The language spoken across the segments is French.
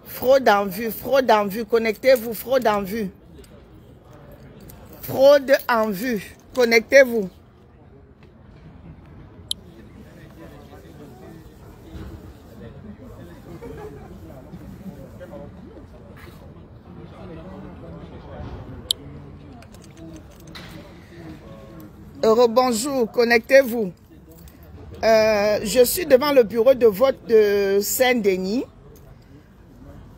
Fraude en vue, connectez-vous, fraude en vue. Fraude en vue, connectez-vous. Bonjour, connectez-vous. Je suis devant le bureau de vote de Saint-Denis.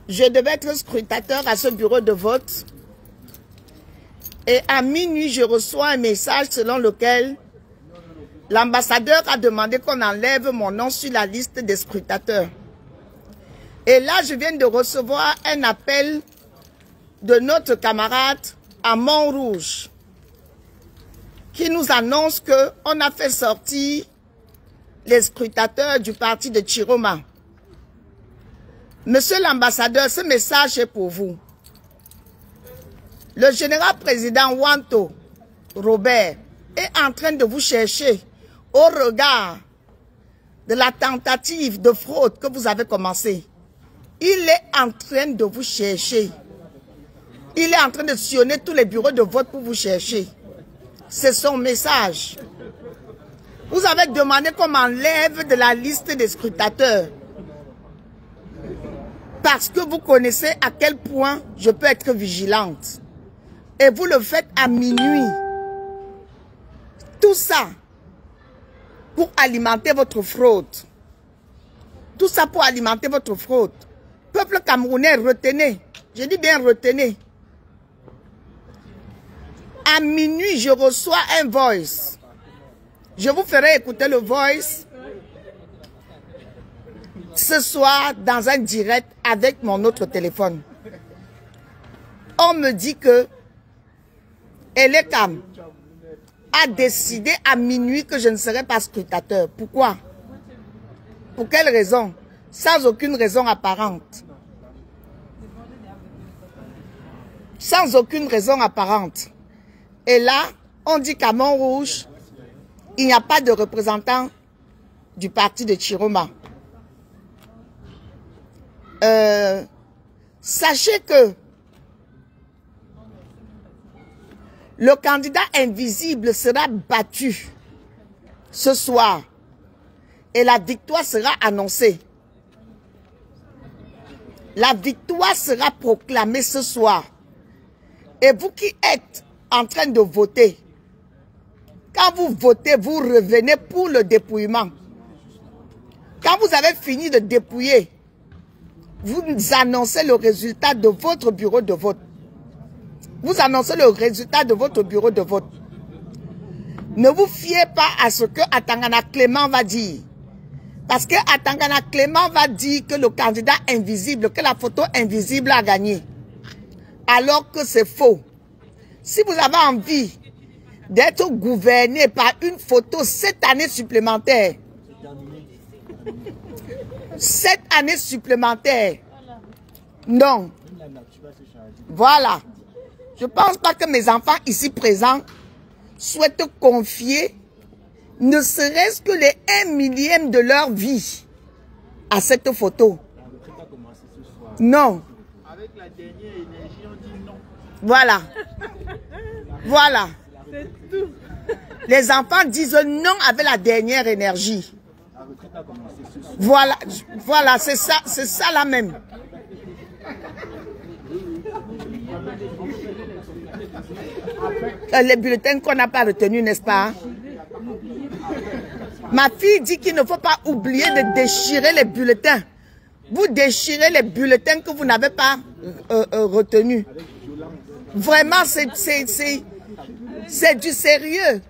Je devais être scrutateur à ce bureau de vote. Et à minuit, je reçois un message selon lequel l'ambassadeur a demandé qu'on enlève mon nom sur la liste des scrutateurs. Et là, je viens de recevoir un appel de notre camarade à Montrouge qui nous annonce qu'on a fait sortir les scrutateurs du parti de Chiroma. Monsieur l'ambassadeur, ce message est pour vous. Le général président Wanto Robert est en train de vous chercher au regard de la tentative de fraude que vous avez commencée. Il est en train de vous chercher. Il est en train de sillonner tous les bureaux de vote pour vous chercher. C'est son message. Vous avez demandé qu'on m'enlève de la liste des scrutateurs. Parce que vous connaissez à quel point je peux être vigilante. Et vous le faites à minuit. Tout ça pour alimenter votre fraude. Tout ça pour alimenter votre fraude. Peuple camerounais, retenez. Je dis bien retenez. À minuit, je reçois un voice. Je vous ferai écouter le voice ce soir dans un direct avec mon autre téléphone. On me dit que Elekam a décidé à minuit que je ne serai pas scrutateur. Pourquoi? Pour quelle raison? Sans aucune raison apparente. Sans aucune raison apparente. Et là, on dit qu'à Montrouge, il n'y a pas de représentant du parti de Chiroma. Sachez que le candidat invisible sera battu ce soir et la victoire sera annoncée. La victoire sera proclamée ce soir. Et vous qui êtes en train de voter, quand vous votez, vous revenez pour le dépouillement. Quand vous avez fini de dépouiller, vous annoncez le résultat de votre bureau de vote. Vous annoncez le résultat de votre bureau de vote. Ne vous fiez pas à ce que Atangana Clément va dire. Parce que Atangana Clément va dire que le candidat invisible, que la photo invisible a gagné. Alors que c'est faux. Si vous avez envie d'être gouverné par une photo 7 années supplémentaires, 7 années supplémentaires, non. Voilà. Je ne pense pas que mes enfants ici présents souhaitent confier ne serait-ce que les 1 millième de leur vie à cette photo. Non. Avec la dernière énergie, on dit non. Voilà. Voilà. C'est tout. Les enfants disent non avec la dernière énergie. Voilà. Voilà, c'est ça là même. Les bulletins qu'on n'a pas retenus, n'est-ce pas? Ma fille dit qu'il ne faut pas oublier de déchirer les bulletins. Vous déchirez les bulletins que vous n'avez pas retenus. Vraiment, c'est du sérieux.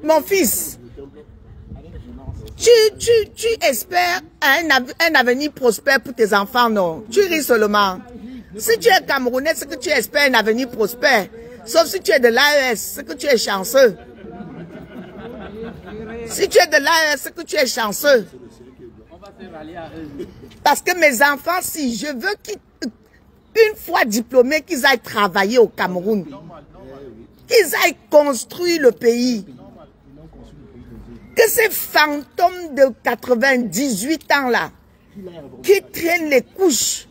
Mon fils, tu espères un avenir prospère pour tes enfants, non? Tu ris seulement. Si tu es Camerounais, c'est que tu espères un avenir prospère. Sauf si tu es de l'AES, c'est que tu es chanceux. Si tu es de l'AES, c'est que tu es chanceux. Parce que mes enfants, si je veux qu'ils, une fois diplômés, qu'ils aillent travailler au Cameroun, qu'ils aillent construire le pays. Que ces fantômes de 98 ans là, qui traînent les couches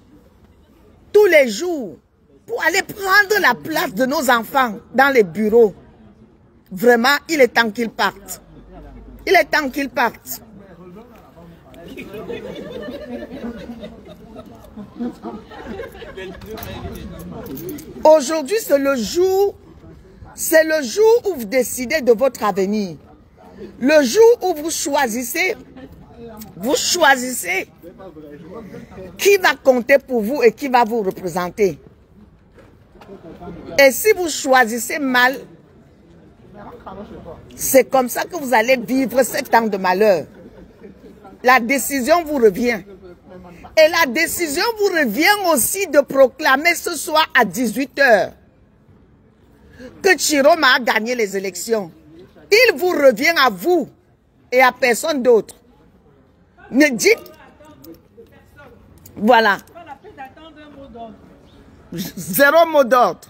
tous les jours pour aller prendre la place de nos enfants dans les bureaux, vraiment, il est temps qu'ils partent. Il est temps qu'ils partent. Aujourd'hui, c'est le jour où vous décidez de votre avenir. Le jour où vous choisissez qui va compter pour vous et qui va vous représenter. Et si vous choisissez mal, c'est comme ça que vous allez vivre 7 ans de malheur. La décision vous revient. Et la décision vous revient aussi de proclamer ce soir à 18 h que Chiroma a gagné les élections. Il vous revient à vous et à personne d'autre. Ne dites... Voilà. Zéro mot d'ordre.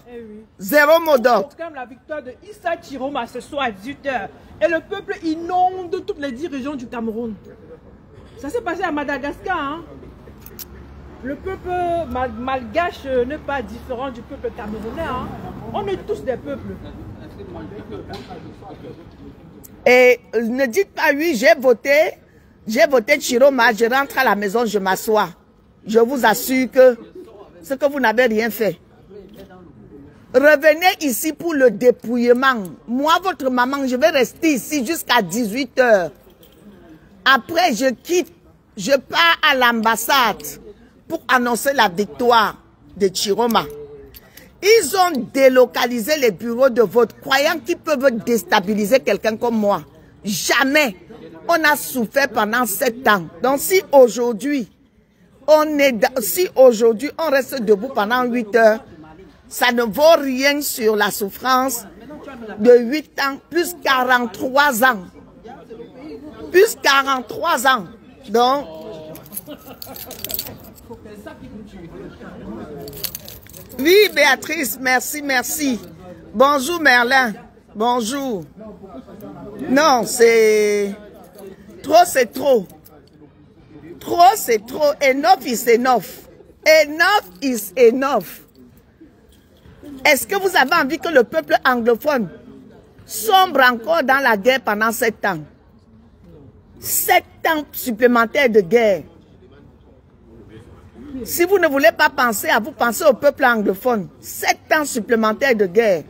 Zéro mot d'ordre. Comme la victoire de Issa Chiroma ce soir à 18 h. Et le peuple inonde toutes les 10 régions du Cameroun. Ça s'est passé à Madagascar. Hein? Le peuple malgache n'est pas différent du peuple camerounais. Hein? On est tous des peuples. Et ne dites pas oui, j'ai voté Chiroma, je rentre à la maison, je m'assois. Je vous assure que ce que vous n'avez rien fait. Revenez ici pour le dépouillement. Moi, votre maman, je vais rester ici jusqu'à 18 h. Après, je quitte, je pars à l'ambassade pour annoncer la victoire de Chiroma. Ils ont délocalisé les bureaux de vote, croyant qu'ils peuvent déstabiliser quelqu'un comme moi. Jamais. On a souffert pendant 7 ans. Donc si aujourd'hui, on reste debout pendant 8 heures, ça ne vaut rien sur la souffrance de 8 ans, plus 43 ans. Plus 43 ans. Donc, oui, Béatrice, merci, merci. Bonjour, Merlin. Bonjour. Non, c'est... Trop, c'est trop. Trop, c'est trop. Enough is enough. Enough is enough. Est-ce que vous avez envie que le peuple anglophone sombre encore dans la guerre pendant 7 ans? 7 ans supplémentaires de guerre. Si vous ne voulez pas penser à vous, pensez au peuple anglophone. 7 ans supplémentaires de guerre.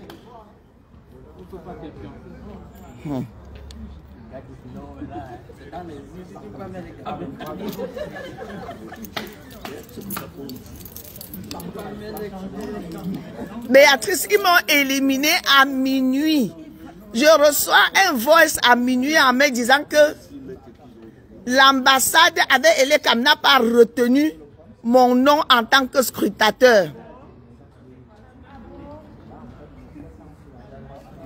Béatrice, ils m'ont éliminé à minuit. Je reçois un voice à minuit en me disant que l'ambassade avec Elekam n'a pas retenu mon nom en tant que scrutateur.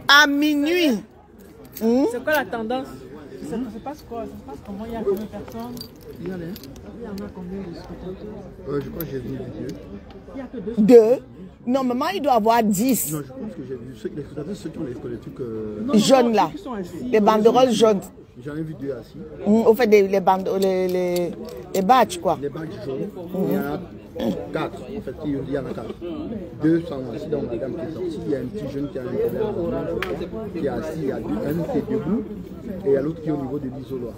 À minuit. C'est quoi la tendance? Ça se passe quoi? Ça se passe comment? Il y a combien de personnes? Il y en a combien de scrutateurs? Je crois que j'ai vu 2. Il n'y a que 2. 2? Normalement, il doit y avoir 10. Non, je pense que j'ai vu. Les scrutateurs, ceux qui ont les trucs... jaunes là. Les banderoles jaunes. J'en ai vu 2 assis. Au fait, les badges, quoi. Les badges jaunes. Il y en a 4. En fait, il y en a 4. 2 sont assis dans la dame qui est sortie. Il y a un petit jeune qui a un problème qui est assis. Il y a un qui est debout. Et il y a l'autre qui est au niveau de l'isoloir.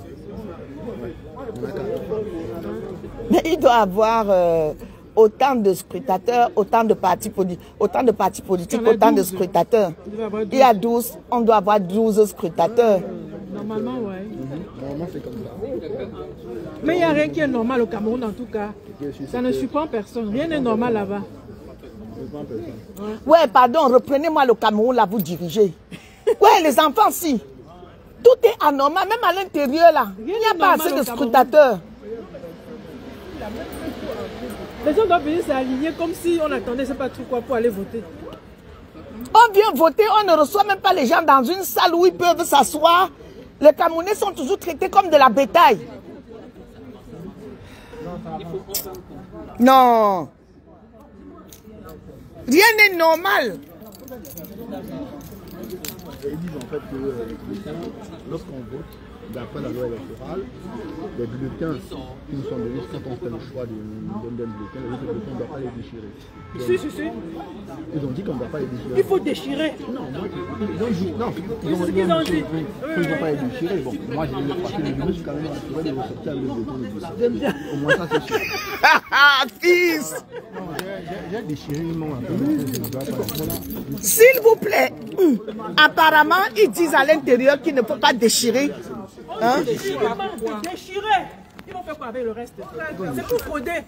Ouais. On a 4. Mais il doit avoir autant de scrutateurs, autant de partis politiques, autant de scrutateurs. Il y a 12, on doit avoir 12 scrutateurs. Normalement, ouais. Normalement, c'est comme ça. Mais il n'y a rien qui est normal au Cameroun en tout cas. Ça ne surprend personne. Rien n'est normal là-bas. Ouais, pardon, reprenez-moi le Cameroun là, vous dirigez. Ouais, les enfants, si. Tout est anormal, même à l'intérieur là. Il n'y a pas assez de scrutateurs. Les gens doivent venir s'aligner comme si on attendait, je ne sais pas trop quoi, pour aller voter. On vient voter, on ne reçoit même pas les gens dans une salle où ils peuvent s'asseoir. Les Camerounais sont toujours traités comme de la bétail. Non. Rien n'est normal. Ils disent en fait que lorsqu'on vote, d'après la loi électorale, les bulletins qui nous sont donnés, quand on fait le choix d'un bulletin, les autres bulletins, on ne doit pas les déchirer. Si. Ils ont dit qu'on ne doit pas les déchirer. Il faut déchirer. Non, ils ont dit pas les déchirer. Bon, moi j'ai dit le papier, mais je me suis quand même assuré de ressortir avec le bulletin. Au moins ça c'est sûr. Fils! Non, j'ai déchiré une main. S'il vous plaît, apparemment, ils disent à l'intérieur qu'il ne faut pas déchirer. Hein? Déchirer. Ils vont faire quoi avec le reste? C'est pour frauder.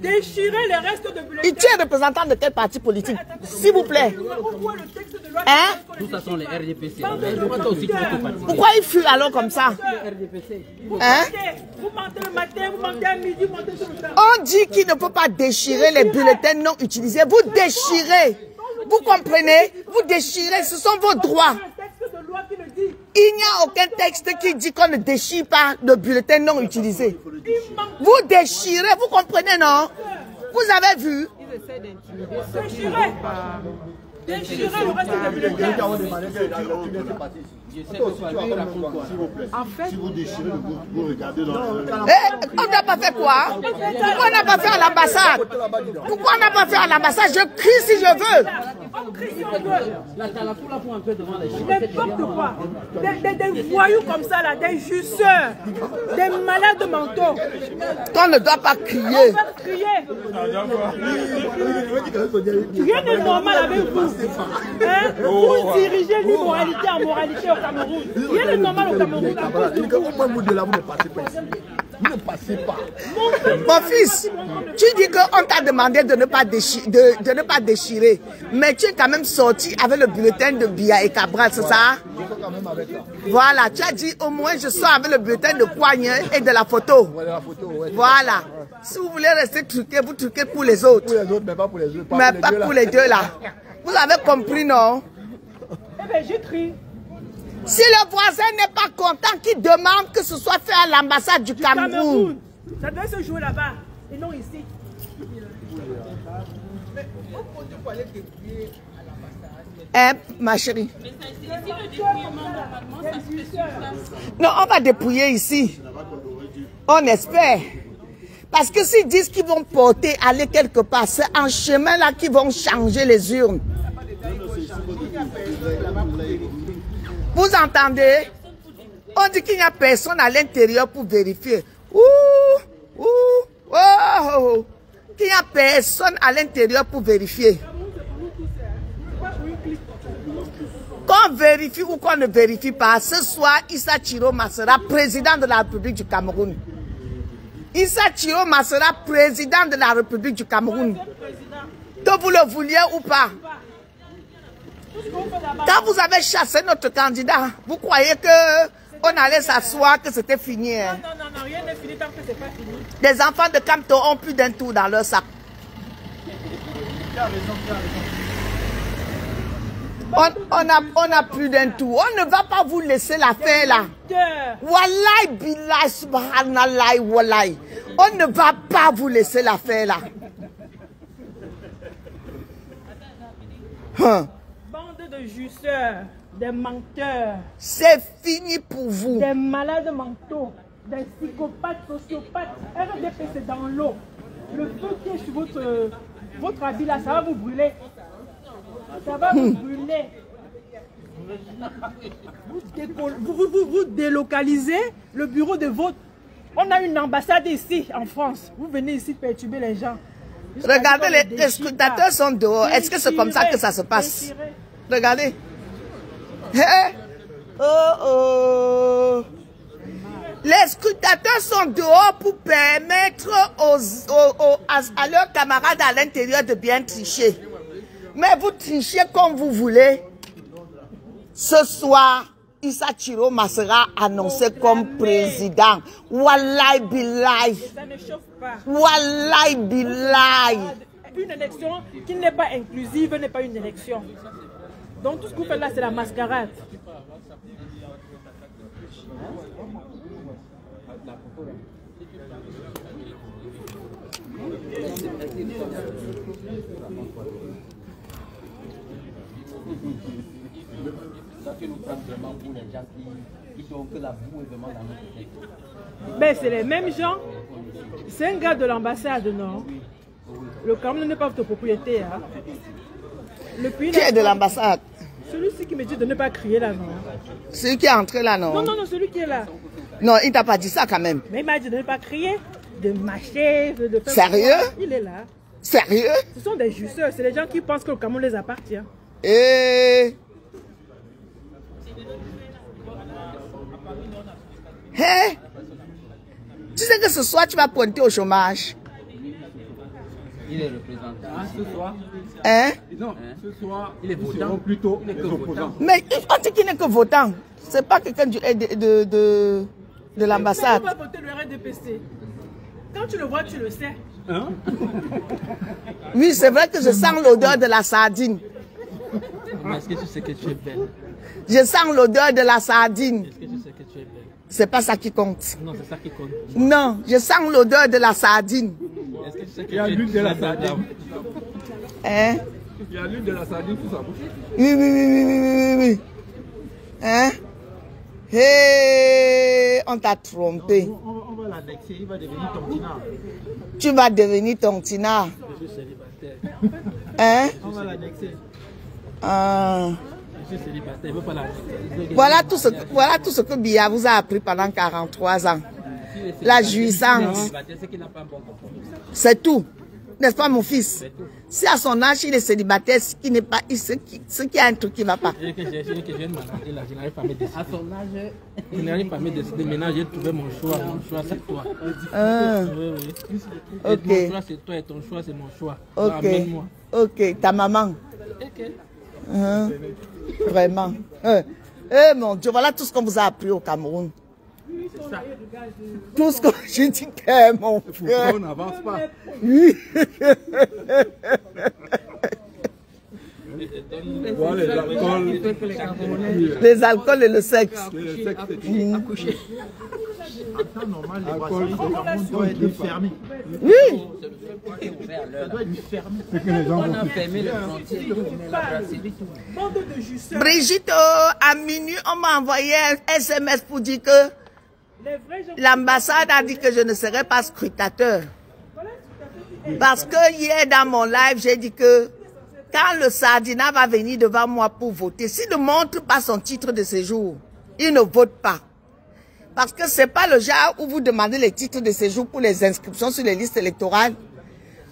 Déchirer les restes de bulletins. Et tu es représentant de quel parti politique? S'il vous plaît. Hein? Tout ça sont les RDPC. Pourquoi il fuit alors comme ça? Hein? Vous mentez le matin, vous mentez à midi, vous mentez tout le temps. On dit qu'il ne faut pas déchirer les bulletins non utilisés. Vous déchirez. Vous comprenez? Vous déchirez. Ce sont vos droits. Il n'y a aucun texte qui dit qu'on ne déchire pas de bulletins non utilisés. Vous déchirez, vous comprenez, non? Vous avez vu? Déchirer. Déchirer le reste des bulletins. En fait, si vous déchirez le groupe, vous regardez dans le... On n'a pas fait quoi? Pourquoi on n'a pas fait à l'ambassade? Pourquoi on n'a pas fait à l'ambassade? Je crie si je veux. On crie si on veut. N'importe quoi. Des voyous comme ça, là, des jusseurs, des malades mentaux. On ne doit pas crier. On va crier. Rien n'est normal avec vous. Hein? Vous dirigez l'immoralité en moralité au Cameroun. Rien n'est normal au Cameroun. Vous ne passez pas. Mon fils, tu dis qu'on t'a demandé de ne pas déchirer, mais tu es quand même sorti avec le bulletin de Biya et Cabral, c'est ça? Voilà, tu as dit au moins je sors avec le bulletin de Coigne et de la photo. Voilà. Si vous voulez rester truqué, vous truquez pour les autres. Pour les autres, mais pas pour les autres. Mais pas pour les deux là. Vous avez compris, non? Eh bien, j'ai crié. Si le voisin n'est pas content, qu'il demande que ce soit fait à l'ambassade du Cameroun. Ça doit se jouer là-bas et non ici. Hein, ma chérie? Non, on va dépouiller ici. On espère. Parce que s'ils disent qu'ils vont porter, aller quelque part, c'est en chemin là qu'ils vont changer les urnes. Vous entendez? On dit qu'il n'y a personne à l'intérieur pour vérifier. Qu'il n'y a personne à l'intérieur pour vérifier. Qu'on vérifie ou qu'on ne vérifie pas, ce soir, Issa Chiroma sera président de la République du Cameroun. Issa Chiroma sera président de la République du Cameroun. Que vous le vouliez ou pas. Quand vous avez chassé notre candidat, vous croyez qu'on allait s'asseoir, que c'était fini. Hein? Non, rien n'est fini tant que c'est pas fini. Les enfants de Camto ont plus d'un tour dans leur sac. On a plus d'un tour. On ne va pas vous laisser la faire là. Wallahi billahi subhanallah wallahi. On ne va pas vous laisser la faire là. Bande de jusseurs, des menteurs. C'est fini pour vous. Des malades mentaux, des psychopathes, sociopathes. RDP, c'est dans l'eau. Le feu qui est sur votre habit là, ça va vous brûler. Ça va vous brûler. Vous délocalisez le bureau de vote. On a une ambassade ici, en France. Vous venez ici perturber les gens. Regardez, les scrutateurs sont dehors. Est-ce que c'est comme ça que ça se passe? Regardez. Les scrutateurs sont dehors pour permettre à leurs camarades à l'intérieur de bien tricher. Mais vous trichez comme vous voulez. Ce soir, Issa Chiroma sera annoncé comme président. Wallahi billahi. Ça ne chauffe pas. Wallahi billahi. Une élection qui n'est pas inclusive n'est pas une élection. Donc tout ce que vous faites là, c'est la mascarade. Ça fait nous prendre vraiment pour les gens qui plutôt que la boue est vraiment dans notre tête. Ben, c'est les mêmes gens. C'est un gars de l'ambassade, non? Le Cameroun n'est pas votre propriété. Hein? Qui est de l'ambassade? Celui-ci qui me dit de ne pas crier là, non? Celui qui est entré là, non? Non, non, non, celui qui est là. Non, il t'a pas dit ça quand même. Mais il m'a dit de ne pas crier, de marcher, de faire... Sérieux? Il est là. Sérieux? Ce sont des justeurs, c'est les gens qui pensent que le Cameroun les appartient. Et... Hé? Tu sais que ce soir, tu vas pointer au chômage. Il est représentant. Ah, ce soir? Hein? Non, ce soir, il est votant. Plutôt les opposants. Mais on dit qu'il n'est que votant. C'est pas quelqu'un de l'ambassade. Tu vas voter le RDPC. Quand tu le vois, tu le sais. Hein? Oui, c'est vrai que je sens l'odeur de la sardine. Mais est-ce que tu sais que tu es belle? Je sens l'odeur de la sardine. Est-ce que tu sais que tu es belle? C'est pas ça qui compte. Non, c'est ça qui compte. Non, je sens l'odeur de la sardine. Est-ce que tu sais que tu as l'huile de la sardine? Hein? Il y a l'huile de la sardine sous sa bouche. Oui. Hein? Hé, on t'a trompé. On va l'annexer, il va devenir tontinard. Tu vas devenir tontinard. Je suis célibataire. Hein? On va l'annexer. Ah. Je suis célibataire, il ne veut pas l'annexer. Voilà tout ce que Biya vous a appris pendant 43 ans. La jouissance. C'est tout. N'est-ce pas, mon fils? Si à son âge, il est célibataire, ce qui n'est pas, ce qui a un truc qui ne va pas. Je viens de m'arrêter là, je n'arrive pas à me décider. À son âge, je n'arrive pas à me décider. Maintenant, j'ai trouvé mon choix. Mon choix, c'est toi. Oui. Ok. Mon choix, c'est toi et ton choix, c'est mon choix. Ok. Amène-moi. Ok, ta maman. Ok. Vraiment. Mon Dieu, voilà tout ce qu'on vous a appris au Cameroun. Tout ce que je dis que mon frère. On n'avance pas. Oui. Les alcools et le sexe. Accoucher. En temps normal, les boissons doivent être fermées. Oui. Ça doit être fermé. On a fermé les frontières, la brasserie, tout. Brigitte, à minuit, on m'a envoyé un SMS pour dire que l'ambassade a dit que je ne serais pas scrutateur. Parce que hier dans mon live, j'ai dit que quand le Sardina va venir devant moi pour voter, s'il ne montre pas son titre de séjour, il ne vote pas. Parce que ce n'est pas le genre où vous demandez les titres de séjour pour les inscriptions sur les listes électorales.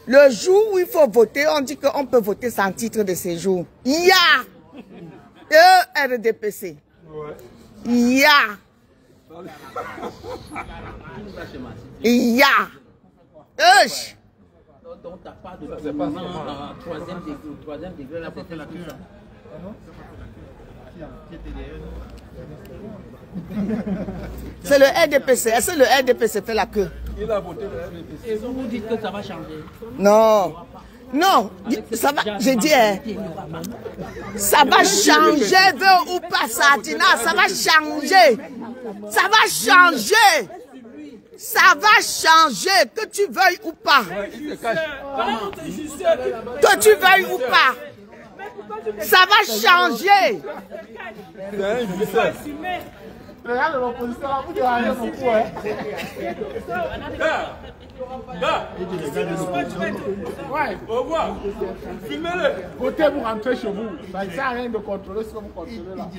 Le jour où il faut voter, on dit qu'on peut voter sans titre de séjour. Ya! RDPC. Ya! Ya! Euch! Donc, tu n'as pas de document troisième degré, là, c'est la queue. C'est le RDPC. Est-ce que le RDPC fait la queue? Il a voté le RDPC. Et vous vous dites que ça va changer? Non. Non, ça va, j'ai dit, ça va changer, veut ou pas, Sardina, ça va changer. Ça va changer. Ça va changer, que tu veuilles ou pas. Que tu veuilles ou pas. Ça va changer. Regarde l'opposition là, vous devez aller beaucoup, hein. Ouais. Au revoir. Filmez-le. Votez pour rentrer chez vous. Ça ne sert à rien de contrôler ce que vous contrôlez là.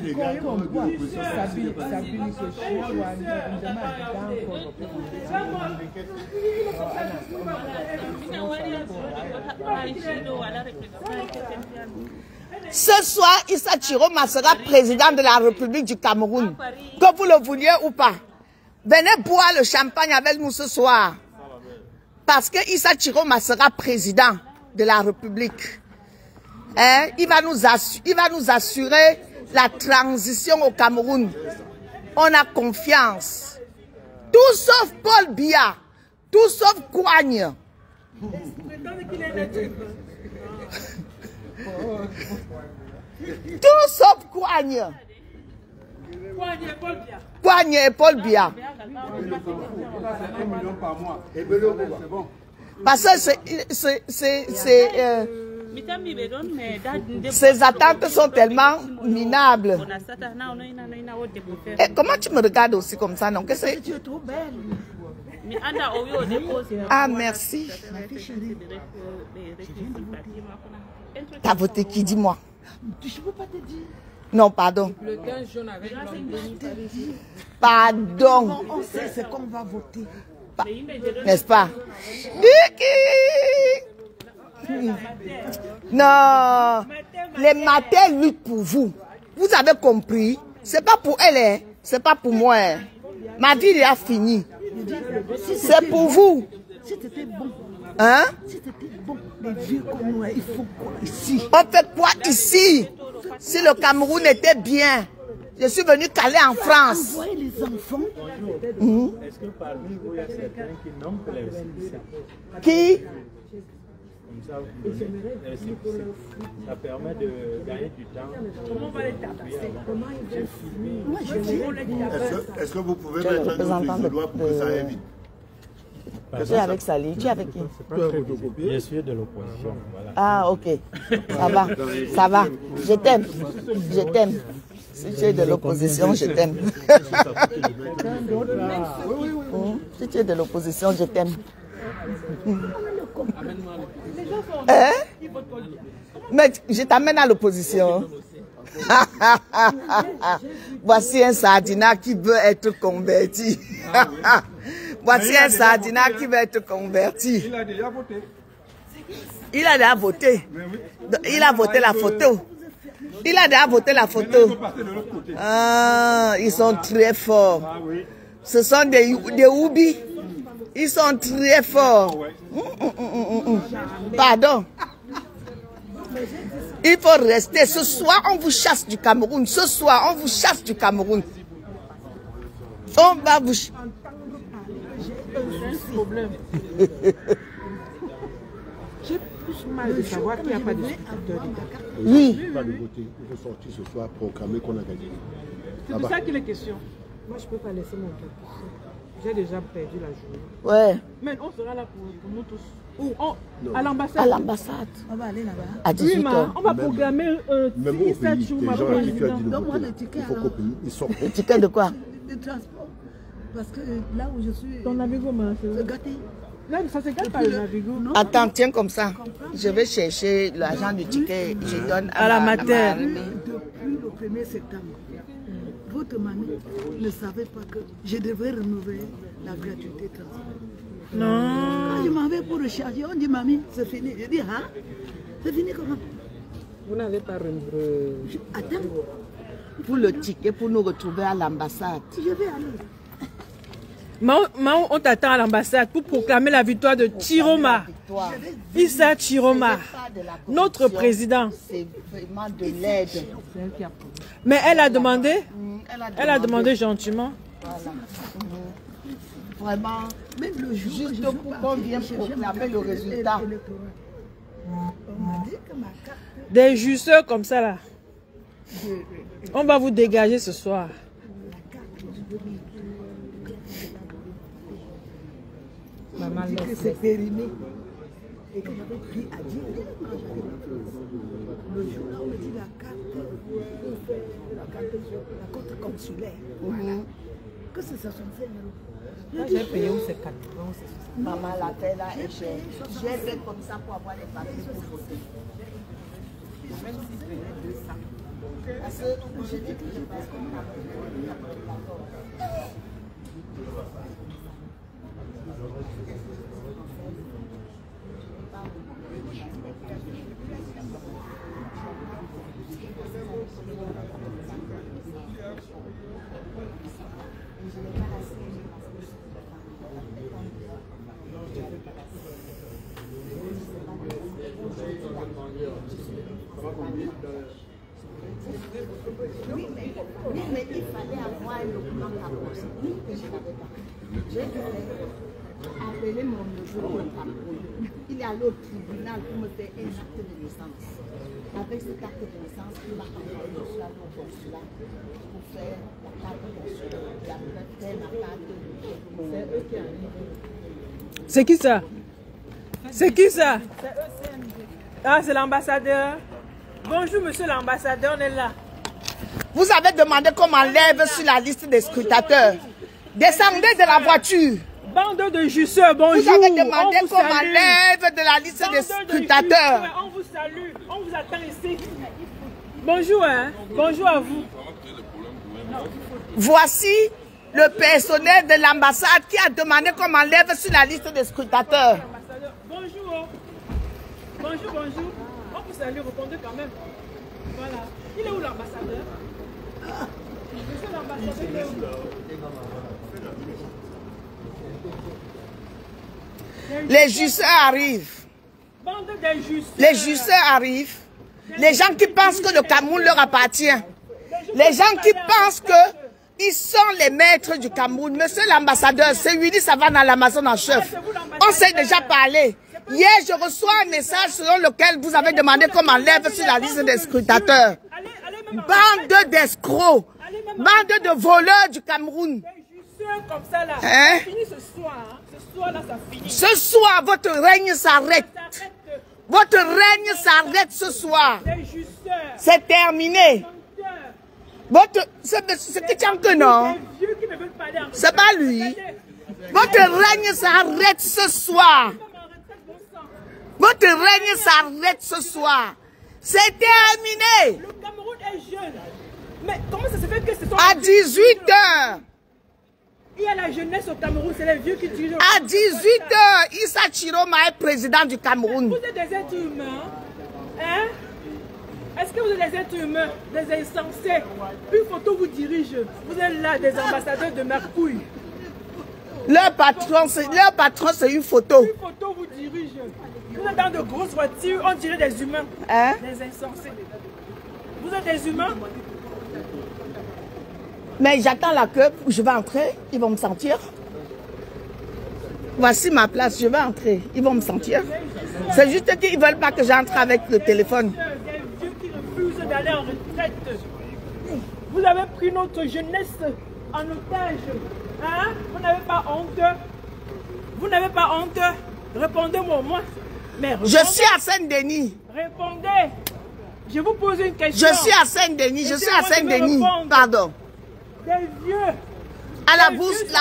Ce soir, Issa Chiroma sera président de la République du Cameroun. Que vous le vouliez ou pas. Venez boire le champagne avec nous ce soir. Parce que Issa Chiroma sera président de la République. Hein? Il va nous assurer la transition au Cameroun. On a confiance. Tout sauf Paul Biya. Tout sauf Kouagne. Tout sauf Kouagne. Kouagne et Paul Biya. Parce que Ces attentes sont tellement minables. Et comment tu me regardes aussi comme ça, non? Qu'est-ce que tu es trop belle. Ah, merci. T'as voté qui, dis-moi? Je peux pas te dire. Non, pardon. Le 15 jaune avec pardon. On sait ce qu'on va voter. N'est-ce pas? Non. Les matins luttent pour vous. Vous avez compris? C'est pas pour elle, hein? C'est pas pour moi. Hein? Ma vie est finie. C'est pour vous. Si c'était bon. Hein? Si c'était bon, les vieux comme moi, il faut quoi ici? On fait quoi ici? Si le Cameroun était bien, je suis venu caler en France. Envoyer les enfants. Est-ce que parmi vous, il y a certains qui n'ont pas les récépissés? Qui? Comme ça, vous donnez les récépissés. Ça permet de gagner du temps. Comment on va les tabasser? Comment ils vont les tabasser? Est-ce que vous pouvez mettre un autre loi pour que ça aille vite? Tu es avec Sali, tu es avec qui? Je suis de l'opposition. Voilà. Ah, ok. Ça va, ça va. Je t'aime. Je t'aime. Si tu es de l'opposition, je t'aime. Si tu es de l'opposition, je t'aime. Hein? Mais je t'amène à l'opposition. Voici un sardinat qui veut être converti. Voici un sardinat qui veut être converti. Il a déjà voté. Il a déjà voté. Il a voté la photo. Il a déjà voté la photo. Ah, ils sont très forts. Ce sont des oubis. Ils sont très forts. Pardon. Il faut rester. Ce soir, on vous chasse du Cameroun. Ce soir, on vous chasse du Cameroun. On va vous... J'ai plus mal de savoir qu'il n'y a pas de scrutin. Oui. Pas de voter. Il faut sortir ce soir, proclamer qu'on a gagné. C'est de ça qu'il est question. Moi, je ne peux pas laisser mon cœur. J'ai déjà perdu la journée. Ouais. Mais on sera là pour nous tous. Où? À l'ambassade. À l'ambassade. On va aller là-bas. À 18 h. On va programmer même au pays, les gens à qui tu as dit de voter, il faut qu'au pays, ils sortent. Le ticket de quoi? De transport. Parce que là où je suis... Ton Navigo, c'est gâté. Là, ça se gâte pas le Navigo. Attends, tiens comme ça. Je vais chercher l'argent du ticket. Je donne à la mater. Depuis le 1er septembre, votre mamie ne savait pas que je devais renouveler la gratuité de transport. Non. Quand je m'en vais pour recharger, on dit mamie, c'est fini. Je dis, hein? C'est fini comment? Vous n'avez pas renouvelé. Attends. Pour le ticket, pour nous retrouver à l'ambassade. Je vais aller. Mao, on t'attend à l'ambassade pour proclamer la victoire de Chiroma. Issa Chiroma, notre président. C'est vraiment de l'aide. Mais elle a demandé, gentiment. Voilà. Vraiment, même le jour juste pour qu'on vienne proclamer le résultat. Des justeurs comme ça là. On va vous dégager ce soir. Maman dit que c'est périmé et que j'avais pris à dire le jour là on me dit la carte consulaire. Voilà. Que c'est 65 €. J'ai payé où c'est 4 €. Maman l'a fait là et j'ai fait comme ça pour avoir les papiers pour voter. Même si je payais 200. Parce que je dis que je passe comme ça. Oui, mais il fallait avoir un document par poste. Oui, que je n'avais pas. J'ai dû appeler mon neveu au Cameroun. Il est allé au tribunal pour me faire un acte de naissance. Avec cet acte de naissance, il m'a envoyé au consulat pour faire la carte consulaire. Et après, faire la carte de... C'est eux qui arrivent. C'est qui ça? C'est qui ça? C'est ECNG. Ah, c'est l'ambassadeur. Bonjour, monsieur l'ambassadeur, on est là. Vous avez demandé qu'on m'enlève sur la liste des scrutateurs. Descendez de la voiture. Bande de jusseurs, bonjour. Vous avez demandé qu'on m'enlève de la liste des scrutateurs. On vous salue, on vous attend ici. Bonjour, hein. Bonjour à vous. Voici le personnel de l'ambassade qui a demandé qu'on m'enlève sur la liste des scrutateurs. Bonjour. Bonjour, bonjour. On vous salue, répondez quand même. Voilà. Il est où l'ambassadeur? Monsieur l'ambassadeur, il est où? Les jusseurs arrivent. Bande de jusseurs. Les jusseurs arrivent. Les gens qui pensent que le Cameroun leur appartient. Les gens qui pensent qu'ils sont les maîtres du Cameroun. Monsieur l'ambassadeur, c'est Willy Savannah, l'Amazon en chef. On s'est déjà parlé. Hier, je reçois un message selon lequel vous avez demandé qu'on m'enlève sur la liste des scrutateurs. Bande d'escrocs. Bande de voleurs du Cameroun. Comme ça là, hein? Ça finit ce soir, hein? Ce soir là ça finit. Ce soir votre règne s'arrête. Votre règne s'arrête ce soir. C'est terminé. Votre c'est que non. C'est pas lui. Votre règne s'arrête ce soir. Votre règne s'arrête ce soir. C'est terminé. Le Cameroun est jeune. Mais comment ça se fait que ce sont à 18 h? Il y a la jeunesse au Cameroun, c'est les vieux qui dirigent. À 18 h, Issa Chiroma est président du Cameroun. Vous êtes des êtres humains. Hein? Est-ce que vous êtes des êtres humains, des insensés? Une photo vous dirige. Vous êtes là, des ambassadeurs de Mercouille. Leur patron, c'est une photo. Une photo vous dirige. Vous êtes dans de grosses voitures, on dirait des humains. Hein? Des insensés. Vous êtes des humains? Mais j'attends la queue, je vais entrer, ils vont me sentir. Voici ma place, je vais entrer, ils vont me sentir. C'est juste qu'ils ne veulent pas que j'entre avec le téléphone. Des vieux qui refusent d'aller en retraite. Vous avez pris notre jeunesse en otage. Hein? Vous n'avez pas honte? Vous n'avez pas honte? Répondez-moi au moins. Mais je suis à Saint-Denis. Répondez. Je vous pose une question. Je suis à Saint-Denis, je suis à Saint-Denis. Pardon. Des vieux. À la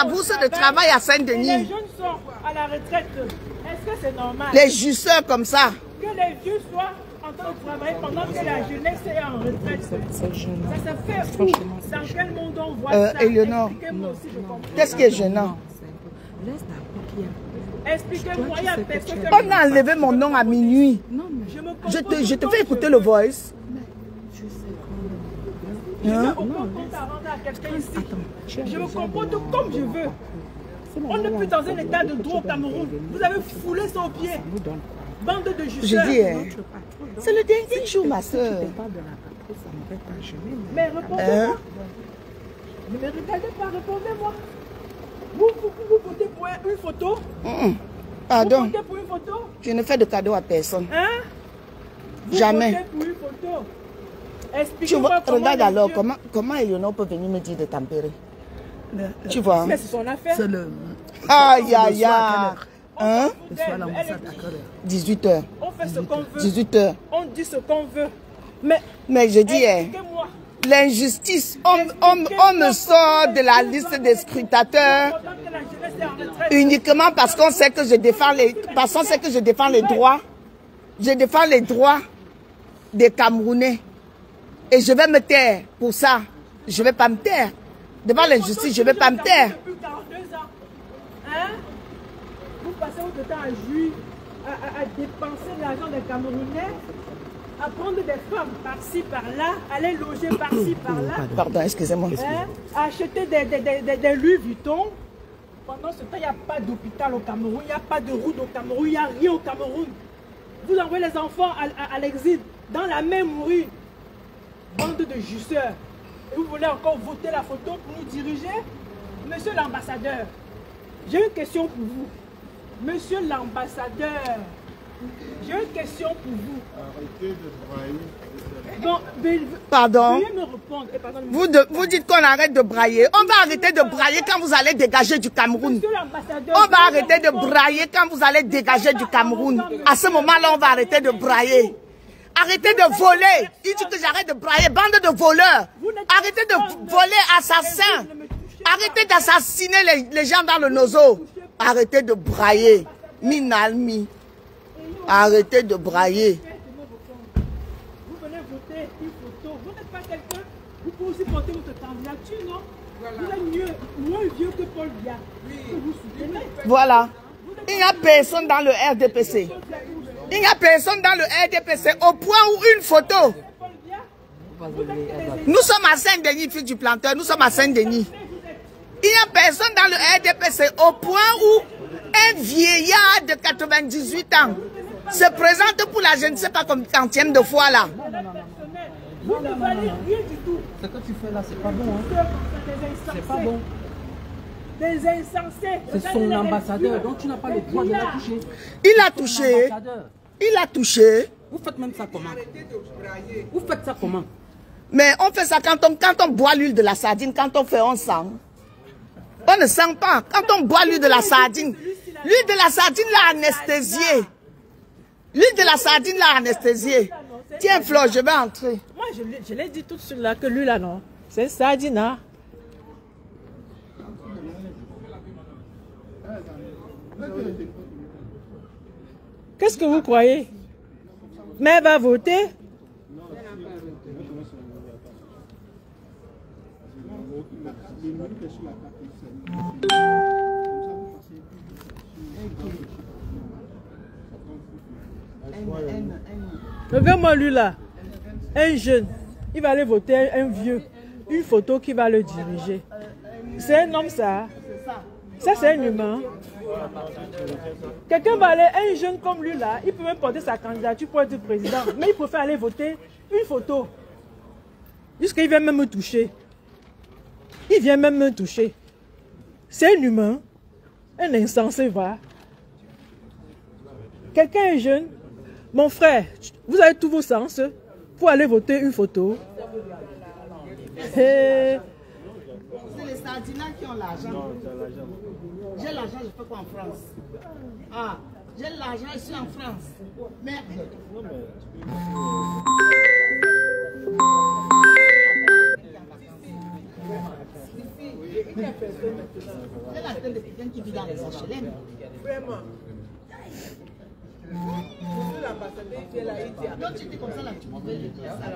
bourse de travail à Saint-Denis. Les jeunes sont à la retraite. Est-ce que c'est normal? Les jusseurs comme ça. Que les vieux soient en train de travailler pendant que la jeunesse est en retraite. Ça se fait où? Dans quel monde on voit ça? Éléonore, qu'est-ce qui est gênant? Expliquez-moi, il y a personne. On a enlevé mon nom à minuit. Je te fais écouter le voice. Je n'ai aucun compte à rendre à quelqu'un ici. Je me comporte comme je veux. On n'est plus dans un état de droit au Cameroun. Vous avez foulé son pied. Bande de justice. Je dis, c'est le dernier jour, ma soeur. Mais répondez-moi. Ne me regardez pas, répondez-moi. Vous votez pour une photo? Pardon. Vous votez pour une photo? Je ne fais de cadeau à personne. Hein? Jamais. Vous votez pour une photo? Tu vois, regarde alors, comment Éléonore peut venir me dire de tempérer? Tu vois? Mais c'est son affaire. C'est le... Aïe, aïe, aïe. Hein? 18 h. On fait ce qu'on veut. 18 h. On dit ce qu'on veut. Mais je dis, l'injustice, on me sort de la liste des scrutateurs uniquement parce qu'on sait que je défends les droits. Je défends les droits des Camerounais. Et je vais me taire pour ça. Je ne vais pas me taire. Devant l'injustice, je ne vais pas me taire. Hein? Vous passez votre temps à jouir, à dépenser l'argent des Camerounais, à prendre des femmes par-ci, par-là, à les loger par-ci, par-là. Pardon, excusez-moi. Hein? À acheter des Louis Vuitton. Pendant ce temps, il n'y a pas d'hôpital au Cameroun, il n'y a pas de route au Cameroun, il n'y a rien au Cameroun. Vous envoyez les enfants à l'exil, dans la même rue. Bande de jusseurs. Et vous voulez encore voter la photo pour nous diriger? Monsieur l'ambassadeur, j'ai une question pour vous. Monsieur l'ambassadeur, J'ai une question pour vous. Arrêtez de brailler. Bon, Pardon. veuillez me répondre. Et pardon, Vous dites qu'on arrête de brailler. On va arrêter de brailler quand vous allez dégager du Cameroun. Monsieur l'ambassadeur, On va arrêter de brailler quand vous allez dégager du Cameroun. À ce moment-là, on va arrêter de brailler. Arrêtez de voler. Il dit que j'arrête de brailler. Bande de voleurs. Arrêtez de voler, assassins. Arrêtez d'assassiner les gens dans le nozo. Arrêtez de brailler. Minalmi. Arrêtez de brailler. vous venez voter une photo. Vous n'êtes pas quelqu'un. Vous pouvez aussi porter votre candidature, non? Vous êtes moins vieux que Paul Biya. Que vous soutenez. Voilà. Il n'y a personne dans le RDPC. Il n'y a personne dans le RDPC au point où une photo. Nous sommes à Saint-Denis, fille du planteur. Nous sommes à Saint-Denis. Il n'y a personne dans le RDPC au point où un vieillard de 98 ans se présente pour la je ne sais pas comme quantième de fois là. Vous ne valez rien du tout. Ce que tu fais là, c'est pas bon. Hein? C'est pas bon. Des insensés. C'est son ambassadeur, donc tu n'as pas le droit de la toucher. Il a touché. Il a touché. Vous faites même ça comment? Vous faites ça comment? Mais on fait ça quand on boit l'huile de la sardine, quand on fait, on sent. On ne sent pas. Quand on boit l'huile de la sardine, l'huile de la sardine l'a anesthésié. L'huile de la sardine l'a anesthésié. Tiens, Flo, je vais entrer. Moi, je l'ai dit tout de suite là que lui là, non. C'est sardine, hein. Qu'est-ce que vous croyez? Mais elle va voter. Regarde-moi lui là. Un jeune. Il va aller voter un vieux. Une photo qui va le diriger. C'est un homme ça. Ça c'est un humain. Quelqu'un va aller, un jeune comme lui là, il peut même porter sa candidature pour être président. Mais il préfère aller voter une photo. Jusqu'à il vient même me toucher. Il vient même me toucher. C'est un humain. Un insensé va. Quelqu'un est jeune. Mon frère, vous avez tous vos sens pour aller voter une photo. C'est les sardinats qui ont l'argent. J'ai l'argent, je fais quoi en France? Ah, j'ai l'argent, je suis en France. Merde. C'est la tête de quelqu'un qui vit dans les HLM. Vraiment. Non, tu étais comme ça là, tu pouvais le dire ça.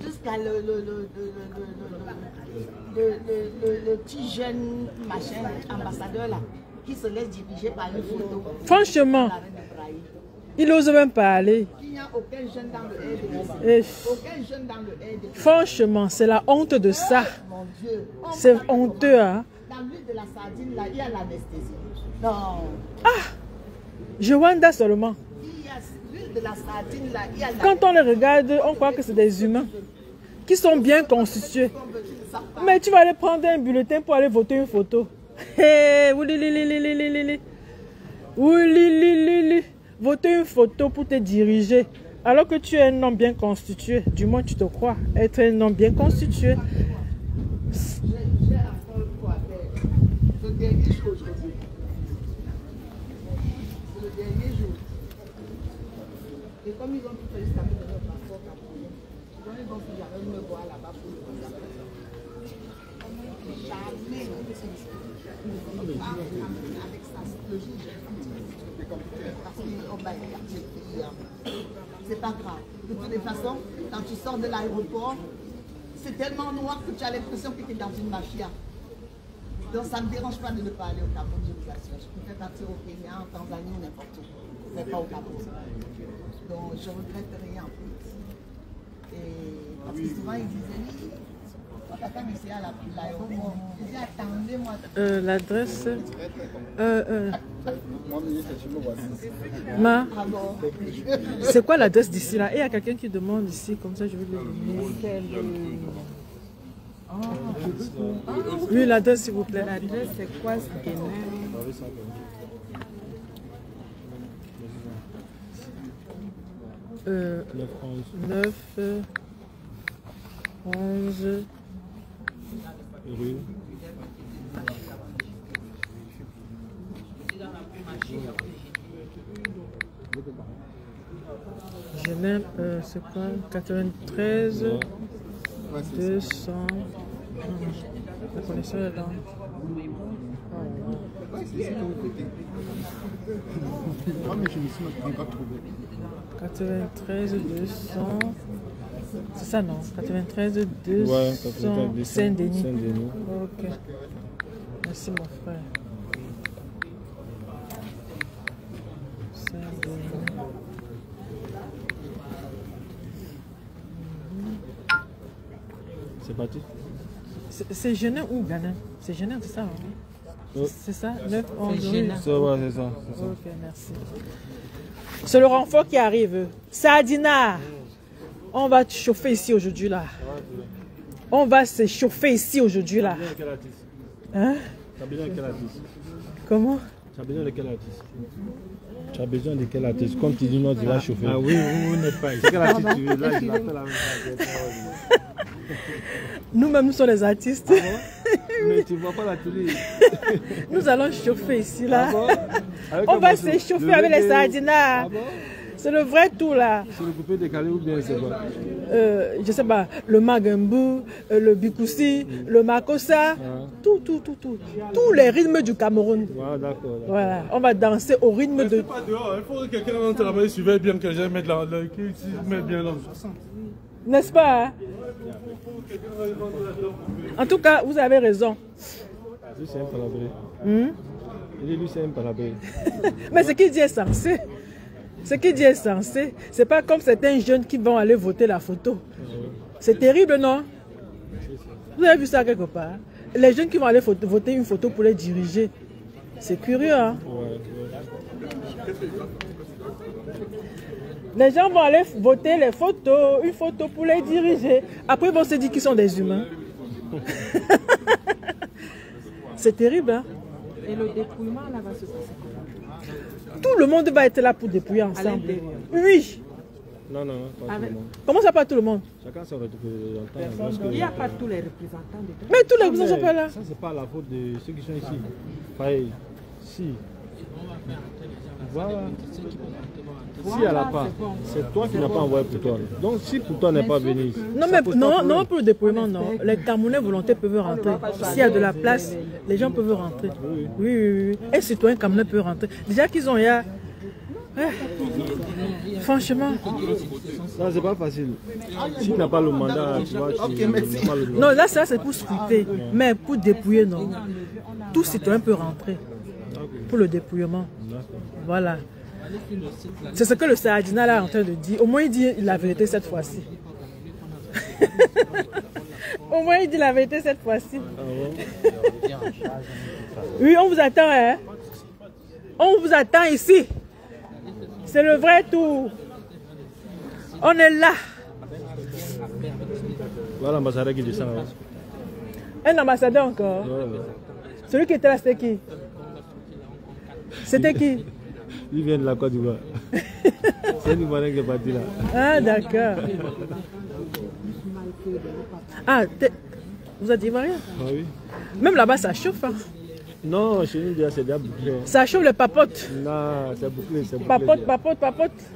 Jusqu'à le petit jeune machin ambassadeur là, qui se laisse diriger par une photo. Franchement, il n'ose même pas aller. Il n'y a aucun jeune dans le RDPC. Aucun jeune dans le RDPC. Franchement, c'est la honte de ça. Mon Dieu. C'est honteux, hein. Dans l'huile de la sardine là, il y a l'anesthésie. Non. Ah, Joanda seulement. Il y a l'huile de la sardine là, il y a Quand on les regarde, on croit que c'est des humains qui sont bien constitués. Mais tu vas aller prendre un bulletin pour aller voter une photo. Hey, voter une photo pour te diriger. Alors que tu es un homme bien constitué. Du moins, tu te crois être un homme bien constitué. J'ai encore quoi faire. Le dernier jour aujourd'hui. C'est le dernier jour. Et comme ils ont tout fait jusqu'à me donner le passeport camerounais, ils vont jamais me voir là-bas pour le passeport. Jamais. Avec ça, le jour où parce qu'on va c'est pas grave. De toutes les façons, quand tu sors de l'aéroport, c'est tellement noir que tu as l'impression que tu es dans une mafia. Donc ça ne me dérange pas de ne pas aller au Cameroun, je vous assure. Je préfère partir au Kenya, en Tanzanie ou n'importe où, mais pas au Cameroun. Donc je ne regrette rien. Et parce que souvent ils disaient, quand ici à l'aéroport, ils disaient attendez-moi. L'adresse. C'est quoi l'adresse d'ici là? Et il y a quelqu'un qui demande ici, comme ça je vais lui donner. Oui, l'adresse, s'il vous plaît. L'adresse, c'est quoi ce Guénin? 9, 11. Rue. Je n'aime, c'est quoi? 93 200. La connexion est là. Ah, mais je me suis même pas trouvé. 93 200. C'est ça, non? 93 200. Ouais, 93 Saint-Denis. Saint-Denis. Ok. Merci, mon frère. Saint-Denis. C'est parti. C'est Genin ou Ghana? C'est Genin, c'est ça? Hein? Ouais. C'est ça? 9, 11. C'est ouais, c'est ça. Ok, merci. C'est le renfort qui arrive. Sadina, on va te chauffer ici aujourd'hui là. On va se chauffer ici aujourd'hui là. Hein? Tu as besoin de quel artiste? Comment? Tu as besoin de quel artiste? Tu as besoin de quel artiste? Comme tu dis, non, tu vas chauffer. Ah oui, vous n'êtes pas ici. Quel artiste tu veux? Là, je l'appelle la même chose. Nous-mêmes, nous sommes les artistes. Ah bon? Mais tu ne vois pas la télé. Nous allons chauffer ici là. Ah bon? On va se chauffer avec les sardinas. Ah bon? C'est le vrai tout là. C'est le coupé décalé ou bien c'est quoi? Je sais pas, le magambu, le bikoussi, le makossa, tout. Tous les rythmes du Cameroun. Ah, d'accord. Voilà, on va danser au rythme de. Pas dehors, il faut que quelqu'un rentre là-bas et surveille bien que j'aille mettre bien dans 60. N'est-ce pas? Hein? En tout cas, vous avez raison. Lui, c'est un palabré. Lui, c'est un palabré. Mais ce qu'il dit est censé. Ce qu'il dit est censé. C'est pas comme certains jeunes qui vont aller voter la photo. C'est terrible, non? Vous avez vu ça quelque part? Les jeunes qui vont aller voter une photo pour les diriger. C'est curieux, hein? Les gens vont aller voter les photos, une photo pour les diriger. Après, ils vont se dire qu'ils sont des humains. C'est terrible, hein? Et le dépouillement, là, va se passer comment? Tout le monde va être là pour dépouiller ensemble. Oui. Non, pas tout le monde. Comment ça, pas tout le monde? Chacun son représentant. Il n'y a pas tous les représentants de Mais tous les représentants ne sont pas là. Ça, c'est pas la faute de ceux qui sont ici. Pareil, si. Voilà. Si elle n'a pas, c'est toi qui n'as pas envoyé pour toi. Donc si pour toi n'est pas venu. Non, mais non, pour le dépouillement, non. Les Camerounais volontaires peuvent rentrer. S'il y a de la place, les gens peuvent rentrer. Oui. Un citoyen Camerounais peut rentrer. Déjà qu'ils ont, franchement. Ça, c'est pas facile. Si tu n'as pas le mandat, tu vois, tu n'as pas le mandat. Non, là, ça, c'est pour scruter. Mais pour dépouiller, non. Tout citoyen peut rentrer. Pour le dépouillement. Voilà. C'est ce que le Saadina là est en train de dire. Au moins, il dit la vérité cette fois-ci. Au moins, il dit la vérité cette fois-ci. Oui, on vous attend, hein? On vous attend ici. C'est le vrai tour. On est là. Voilà l'ambassadeur qui descend. Un ambassadeur encore? Celui qui était là, c'était qui? C'était qui? Il vient de la Côte d'Ivoire. C'est une Ivoirien qui est parti là. Ah, d'accord. Ah, vous êtes Ivoirien? Ah oui. Même là-bas, ça chauffe. Hein? Non, chez nous, c'est déjà bouclé. Ça chauffe les papotes. Non, c'est bouclé. Papote,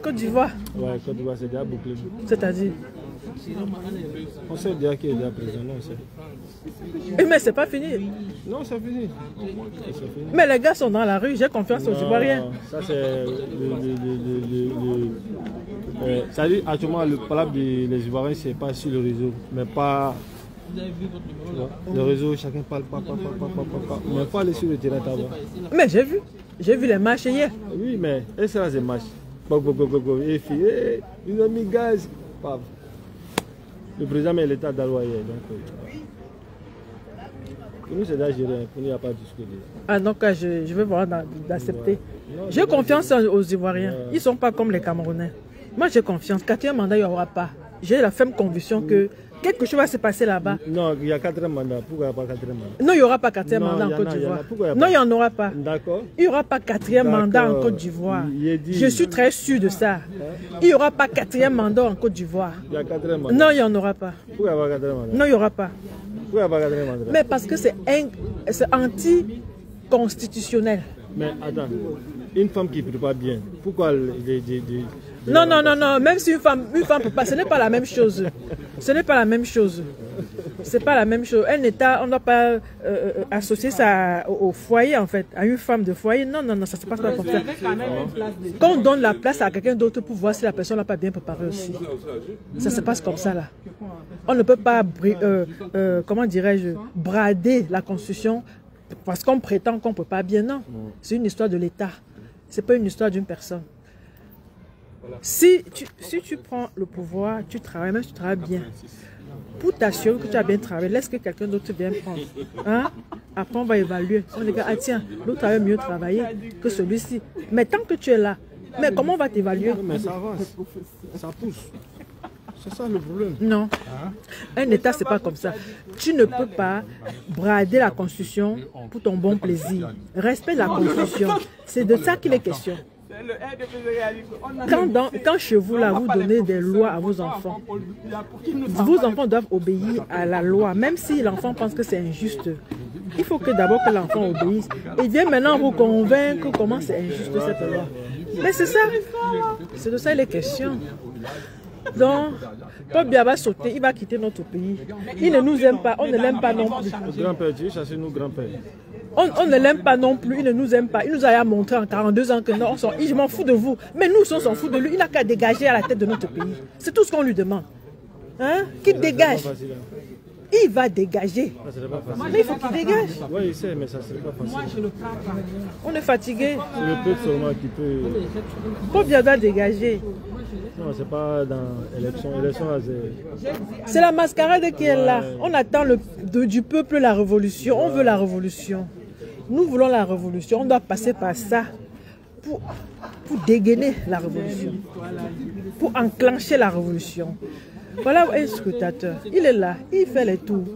Côte d'Ivoire. Ouais, Côte d'Ivoire, c'est déjà bouclé. C'est-à-dire? On sait déjà qu'il est déjà présent, non, c'est... Mais c'est pas fini. Non, c'est fini. Mais les gars sont dans la rue, j'ai confiance aux Ivoiriens. Ça, c'est ça dit actuellement, le palabre des Ivoiriens, c'est pas sur le réseau, mais pas... Le réseau, chacun parle, mais il faut aller sur le terrain d'abord. Mais j'ai vu les marches hier. Oui, mais et ça, c'est marches. Et filles, ils ont mis gaz. Le président met l'état d'Aloua hier. Pour nous, c'est déjà géré. Pour nous, il n'y a pas de discuter. Ah, donc je vais voir d'accepter. J'ai confiance aux Ivoiriens. Ils ne sont pas comme les Camerounais. Moi, j'ai confiance. 4e mandat, il n'y aura pas. J'ai la ferme conviction que Quelque chose va se passer là-bas. Non, il y a 4e mandat. Pourquoi il n'y a pas 4e mandat? Non, il n'y aura pas 4e mandat en Côte d'Ivoire. Non, il n'y en aura pas. D'accord. Il n'y aura pas 4e mandat en Côte d'Ivoire. Je suis très sûr de ça. Il n'y aura pas 4e mandat en Côte d'Ivoire. Il y a 4e mandat. Non, il n'y en aura pas. Pourquoi il n'y a pas 4e mandat? Non, il n'y aura pas. Pourquoi il n'y a pas 4e mandat? Mais parce que c'est anti-constitutionnel. Mais attends, une femme qui ne peut pas bien, pourquoi Non, même si une femme peut pas, ce n'est pas la même chose. Ce n'est pas la même chose. C'est pas la même chose. Un État, on ne doit pas associer ça au foyer, en fait, à une femme de foyer. Non, ça se passe pas comme ça. Quand on donne la place à quelqu'un d'autre pour voir si la personne n'a pas bien préparé aussi. Ça se passe comme ça, là. On ne peut pas, comment dirais-je, brader la Constitution parce qu'on prétend qu'on ne peut pas bien. Non, c'est une histoire de l'État. Ce n'est pas une histoire d'une personne. Si tu prends le pouvoir, tu travailles, même si tu travailles bien, pour t'assurer que tu as bien travaillé, laisse que quelqu'un d'autre vienne prendre. Hein? Après, on va évaluer. On dit, ah tiens, l'autre avait mieux travaillé que celui-ci. Mais tant que tu es là, mais comment on va t'évaluer? Mais ça avance, ça pousse. C'est ça le problème. Non. Un État, c'est pas comme ça. Tu ne peux pas brader la Constitution pour ton bon plaisir. Respecte la Constitution. C'est de ça qu'il est question. Quand chez vous, là, vous donnez des lois à vos enfants doivent obéir à la loi, même si l'enfant pense que c'est injuste. Il faut que d'abord que l'enfant obéisse. Et vient maintenant vous convaincre comment c'est injuste cette loi. Mais c'est ça. C'est de ça il est question. Donc, Paul Biya va sauter, il va quitter notre pays. Il ne nous aime pas, on ne l'aime pas non plus. Grand-père, tu es chassé nous, grand-père. On ne l'aime pas non plus, il ne nous aime pas. Il nous a montré en 42 ans que non, je m'en fous de vous. Mais nous, on s'en fout de lui. Il n'a qu'à dégager à la tête de notre pays. C'est tout ce qu'on lui demande. Hein? Qu'il dégage. Il va dégager. Mais il faut qu'il dégage. Oui, il sait, mais ça ne serait pas facile. On est fatigué. C'est le peuple seulement qui peut... Paul Biya doit dégager. Non, c'est pas dans l'élection. C'est la mascarade qui est là. On attend du peuple la révolution. On veut la révolution. Nous voulons la révolution. On doit passer par ça pour dégainer la révolution. Pour enclencher la révolution. Voilà un scrutateur. Il est là. Il fait les tours.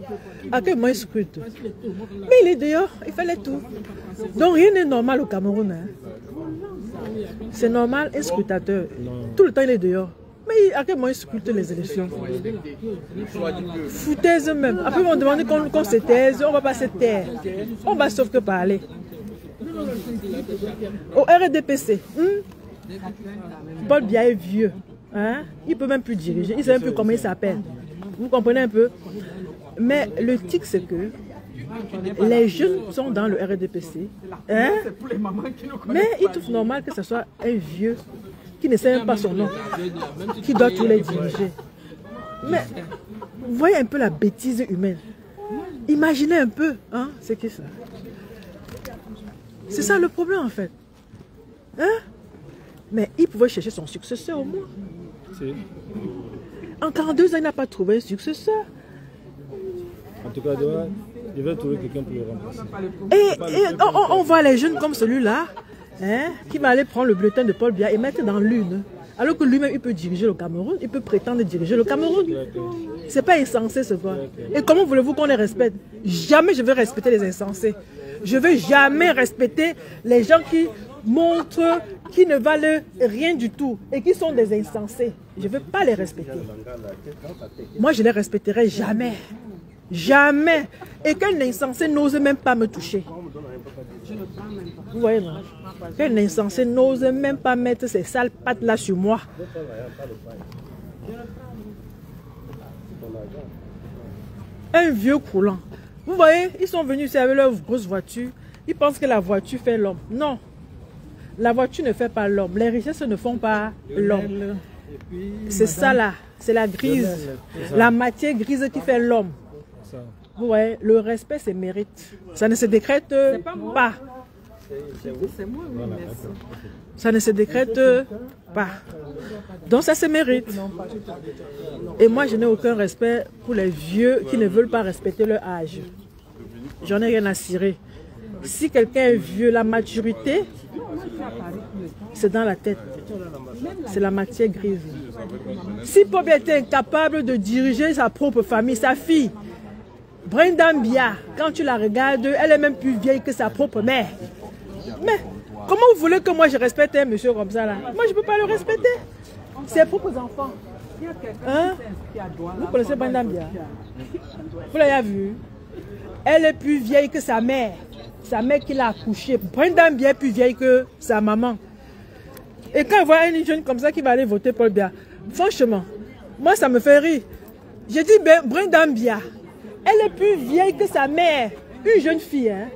À quel moment il scrute? Mais il est dehors. Il fait les tours. Donc rien n'est normal au Cameroun. Hein. C'est normal, un scrutateur. Tout le temps, il est dehors. Mais à quel moment il scrute les élections? Foutaise même. Après, ils vont demander qu'on se taise. On ne va pas se taire. On va sauf que parler. Au RDPC, Paul Biya est vieux. Hein? Il ne peut même plus diriger. Il ne sait même plus comment il s'appelle. Vous comprenez un peu? Mais le tic, c'est que les jeunes sont dans le RDPC. Hein? Mais ils trouvent normal que ce soit un vieux qui ne sait même pas son nom, qui doit tous les diriger. Mais vous voyez un peu la bêtise humaine. Imaginez un peu, hein, c'est qui ça? C'est ça le problème en fait. Hein? Mais il pouvait chercher son successeur au moins. En 42 ans, il n'a pas trouvé un successeur. En tout cas, je vais trouver quelqu'un pour le remplacer. Et on voit les jeunes comme celui-là, hein, qui va aller prendre le bulletin de Paul Biya et mettre dans l'une. Alors que lui-même, il peut diriger le Cameroun, il peut prétendre diriger le Cameroun. C'est pas insensé ce quoi. Et comment voulez-vous qu'on les respecte? Jamais je vais respecter les insensés. Je ne vais jamais respecter les gens qui montrent qu'ils ne valent rien du tout et qui sont des insensés. Je ne vais pas les respecter. Moi, je ne les respecterai jamais. Jamais. Et qu'un insensé n'ose même pas me toucher. Vous voyez, non? Qu'un insensé n'ose même pas mettre ses sales pattes là sur moi. Un vieux coulant. Vous voyez, ils sont venus ici avec leur grosse voiture. Ils pensent que la voiture fait l'homme. Non. La voiture ne fait pas l'homme. Les richesses ne font pas l'homme. C'est ça là. C'est la grise. La matière grise qui fait l'homme. Vous voyez, le respect, c'est mérite. Ça ne se décrète pas. Ça ne se décrète pas. Donc ça se mérite. Et moi, je n'ai aucun respect pour les vieux qui ne veulent pas respecter leur âge. J'en ai rien à cirer. Si quelqu'un est vieux, la maturité, c'est dans la tête. C'est la matière grise. Si Paul Biya était incapable de diriger sa propre famille, sa fille, Brenda Biya, quand tu la regardes, elle est même plus vieille que sa propre mère. Mais comment vous voulez que moi je respecte un monsieur comme ça là? Moi je ne peux pas le respecter. Ses propres enfants. Hein? Vous connaissez Brenda Biya? Vous l'avez vu? Elle est plus vieille que sa mère. Sa mère qui l'a accouchée. Brenda Biya est plus vieille que sa maman. Et quand on voit une jeune comme ça qui va aller voter Paul Biya, franchement, moi ça me fait rire. J'ai dit Brenda Biya, elle est plus vieille que sa mère. Une jeune fille, hein?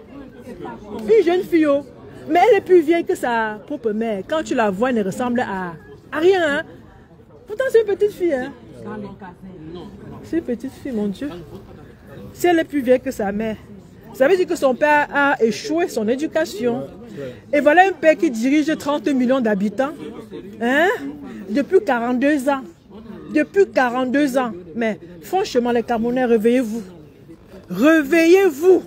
Une jeune fille, oh. Mais elle est plus vieille que sa propre mère. Quand tu la vois, elle ne ressemble à rien, hein? Pourtant c'est une petite fille, hein? C'est une petite fille, mon Dieu. Si elle est plus vieille que sa mère, ça veut dire que son père a échoué son éducation. Et voilà un père qui dirige 30 millions d'habitants, hein? Depuis 42 ans. Depuis 42 ans. Mais franchement, les Camerounais, réveillez-vous. Réveillez-vous.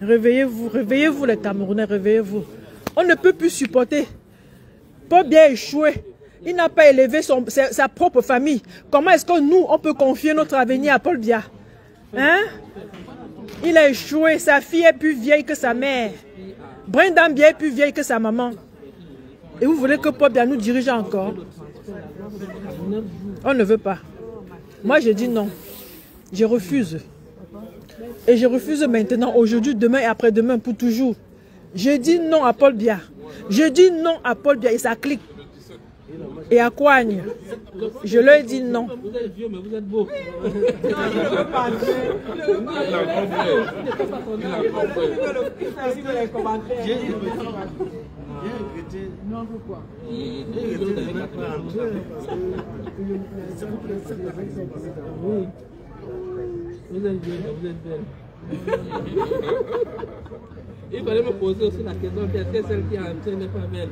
Réveillez-vous. Réveillez-vous, les Camerounais, réveillez-vous. On ne peut plus supporter. Paul Biya a échoué. Il n'a pas élevé sa propre famille. Comment est-ce que nous, on peut confier notre avenir à Paul Biya? Hein? Il a échoué. Sa fille est plus vieille que sa mère. Brenda Biya est plus vieille que sa maman. Et vous voulez que Paul Biya nous dirige encore? On ne veut pas. Moi, je dis non. Je refuse. Et je refuse maintenant, aujourd'hui, demain et après-demain, pour toujours. Je dis non à Paul Biya. Je dis non à Paul Biya et ça clique. Et à Coigne. Je leur ai dit non. Vous êtes vieux, mais vous êtes beau. Non, pourquoi? Oui. Vous êtes vieux, mais vous êtes belle. Il fallait me poser aussi la question, est-ce que celle qui a entré n'est pas belle?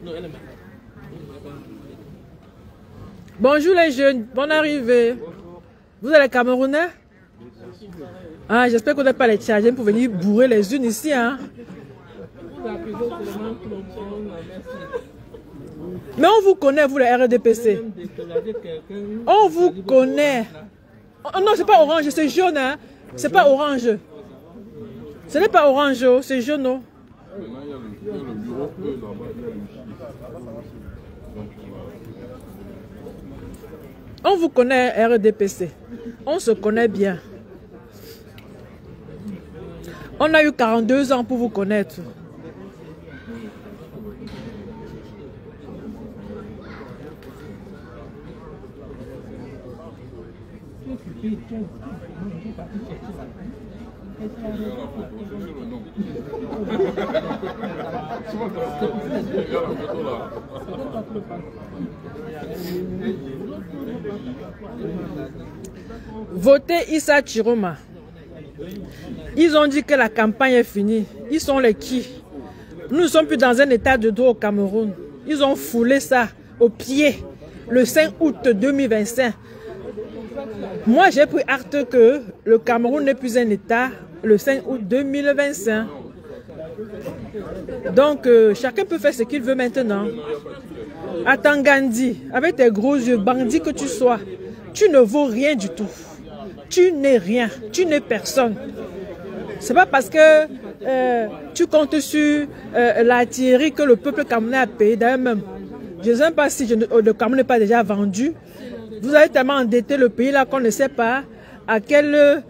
Non, elle est mal. Bonjour les jeunes, bonne arrivée. Vous êtes les Camerounais? Ah, j'espère que vous n'êtes pas les Tchadiens pour venir bourrer les unes ici, hein? Mais on vous connaît, vous les RDPC. On vous connaît. Oh, non, c'est pas orange, c'est jaune, hein? C'est pas orange. Ce n'est pas orange, c'est jaune, non? Maintenant, il y a le bureau que là-bas, il y a le chiffre. On vous connaît, RDPC. On se connaît bien. On a eu 42 ans pour vous connaître. Votez Issa Chiroma. Ils ont dit que la campagne est finie. Ils sont les qui? Nous ne sommes plus dans un état de droit au Cameroun. Ils ont foulé ça au pied le 5 août 2025. Moi, j'ai pris acte que le Cameroun n'est plus un état le 5 août 2025. Donc, chacun peut faire ce qu'il veut maintenant. Attends, Gandhi, avec tes gros yeux, bandit que tu sois, tu ne vaux rien du tout. Tu n'es rien, tu n'es personne. C'est pas parce que tu comptes sur l'artillerie que le peuple camerounais a payé. D'ailleurs même, je ne sais pas si le Cameroun n'est pas déjà vendu. Vous avez tellement endetté le pays là qu'on ne sait pas à quel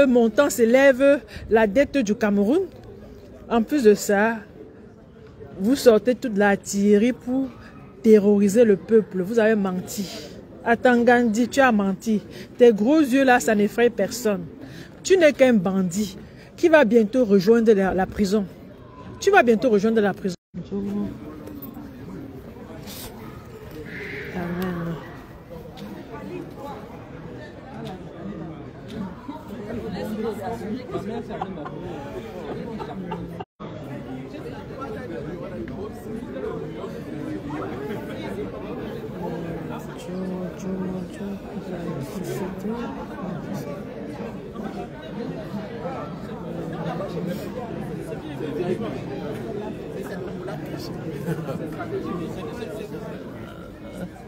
montant s'élève la dette du Cameroun. En plus de ça, vous sortez toute l'artillerie pour terroriser le peuple. Vous avez menti. Attends, Gandhi, tu as menti. Tes gros yeux là, ça n'effraie personne. Tu n'es qu'un bandit qui va bientôt rejoindre la prison. Tu vas bientôt rejoindre la prison. Amen.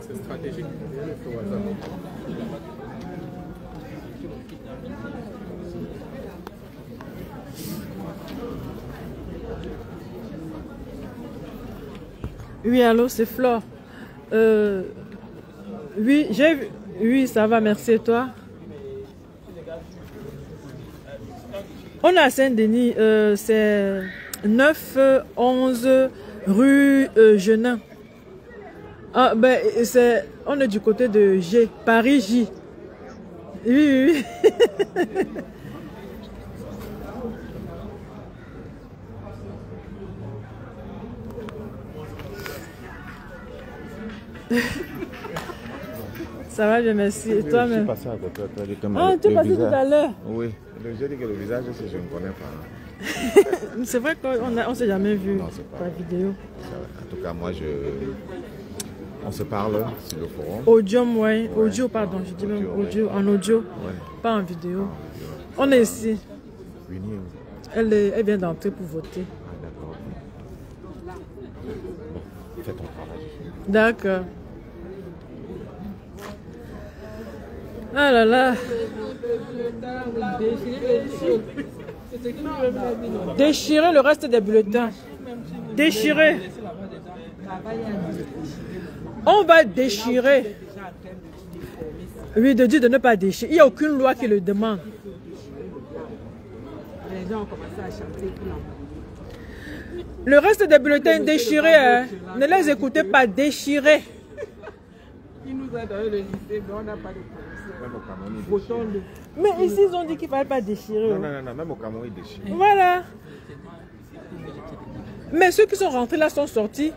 C'est stratégique. Oui, allô, c'est Flore. Oui, j'ai vu. Oui, ça va, merci. Et toi? On est à Saint-Denis, c'est 9-11 rue Genin. Ah, ben, on est du côté de G, Paris J. Oui, oui, oui. Ça va bien, merci. Et toi-même? Je suis passé à côté. Ah, tu es passé tout à l'heure? Oui. J'ai dit que le visage, je ne connais pas. C'est vrai qu'on ne s'est jamais vu par vidéo. En tout cas, moi, on se parle sur le forum. Audio, oui. Audio, pardon. Je dis même audio. En audio, pas en vidéo. On est ici. Elle vient d'entrer pour voter. Ah, d'accord. Bon, fais ton travail. D'accord. Ah là là. Déchirer le reste des bulletins. Déchirer. On va déchirer. Oui, de dire de ne pas déchirer. Il n'y a aucune loi qui le demande. Les gens ont commencé à chanter pour la... Le reste des bulletins déchirés, hein, ne les écoutez pas, déchirés. Il nous a donné le lycée, mais on n'a pas de Cameroun, mais ici, ils ont dit qu'il ne fallait pas déchirer. Non, même au Cameroun, ils déchirent. Voilà. Mais ceux qui sont rentrés là sont sortis.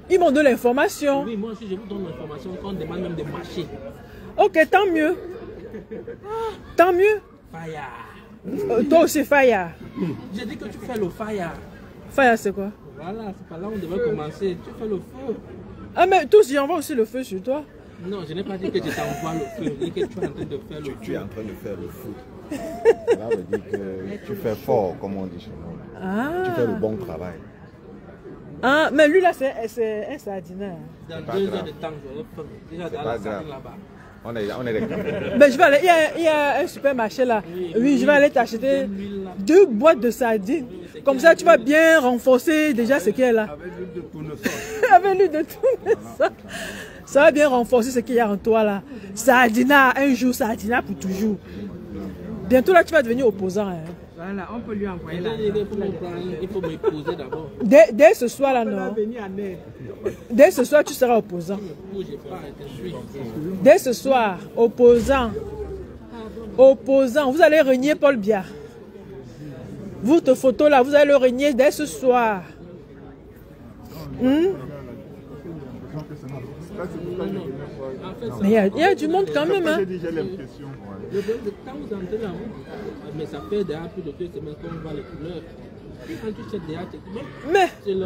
Ils m'ont donné l'information. Oui, moi aussi, je vous donne l'information qu'on demande même de marcher. Ok, tant mieux. Tant mieux. Faya. Toi aussi, Faya. J'ai dit que tu fais le faya. Faya, c'est quoi? Voilà, c'est par là où on devrait commencer. Tu fais le feu. Ah, mais tous, j'envoie aussi le feu sur toi. Non, je n'ai pas dit que je t'envoie le feu. Je dis que tu es en train de faire le feu. Tu es en train de faire le feu. Cela veut dire que tu fais fort, comme on dit chez nous. Ah. Tu fais le bon travail. Ah, mais lui là, c'est un sardinaire. Dans 2 heures de temps, j'aurai faim. Déjà dans la salle là-bas. On est des Camerounais. Ben, je vais aller, il y a un supermarché là. Oui, je vais aller t'acheter 2 boîtes de sardines. Comme ça, tu vas bien renforcer déjà ce qu'il y a là. Avec l'huile de tournesol. Avec l'huile de tournesol. Ça va bien renforcer ce qu'il y a en toi là. Sardina, un jour, sardina pour toujours. Bientôt là, tu vas devenir opposant. Hein. Voilà, on peut lui envoyer là. Il faut me poser d'abord. Dès ce soir là, non. Dès ce soir, tu seras opposant. Dès ce soir, opposant. Opposant. Vous allez renier Paul Biya. Votre photo là, vous allez le renier dès ce soir. Mais il y a du monde quand même. Hein. Quand vous entrez là, mais ça fait déjà plus de 2 semaines qu'on voit les couleurs. Quand tu sais déjà, mais il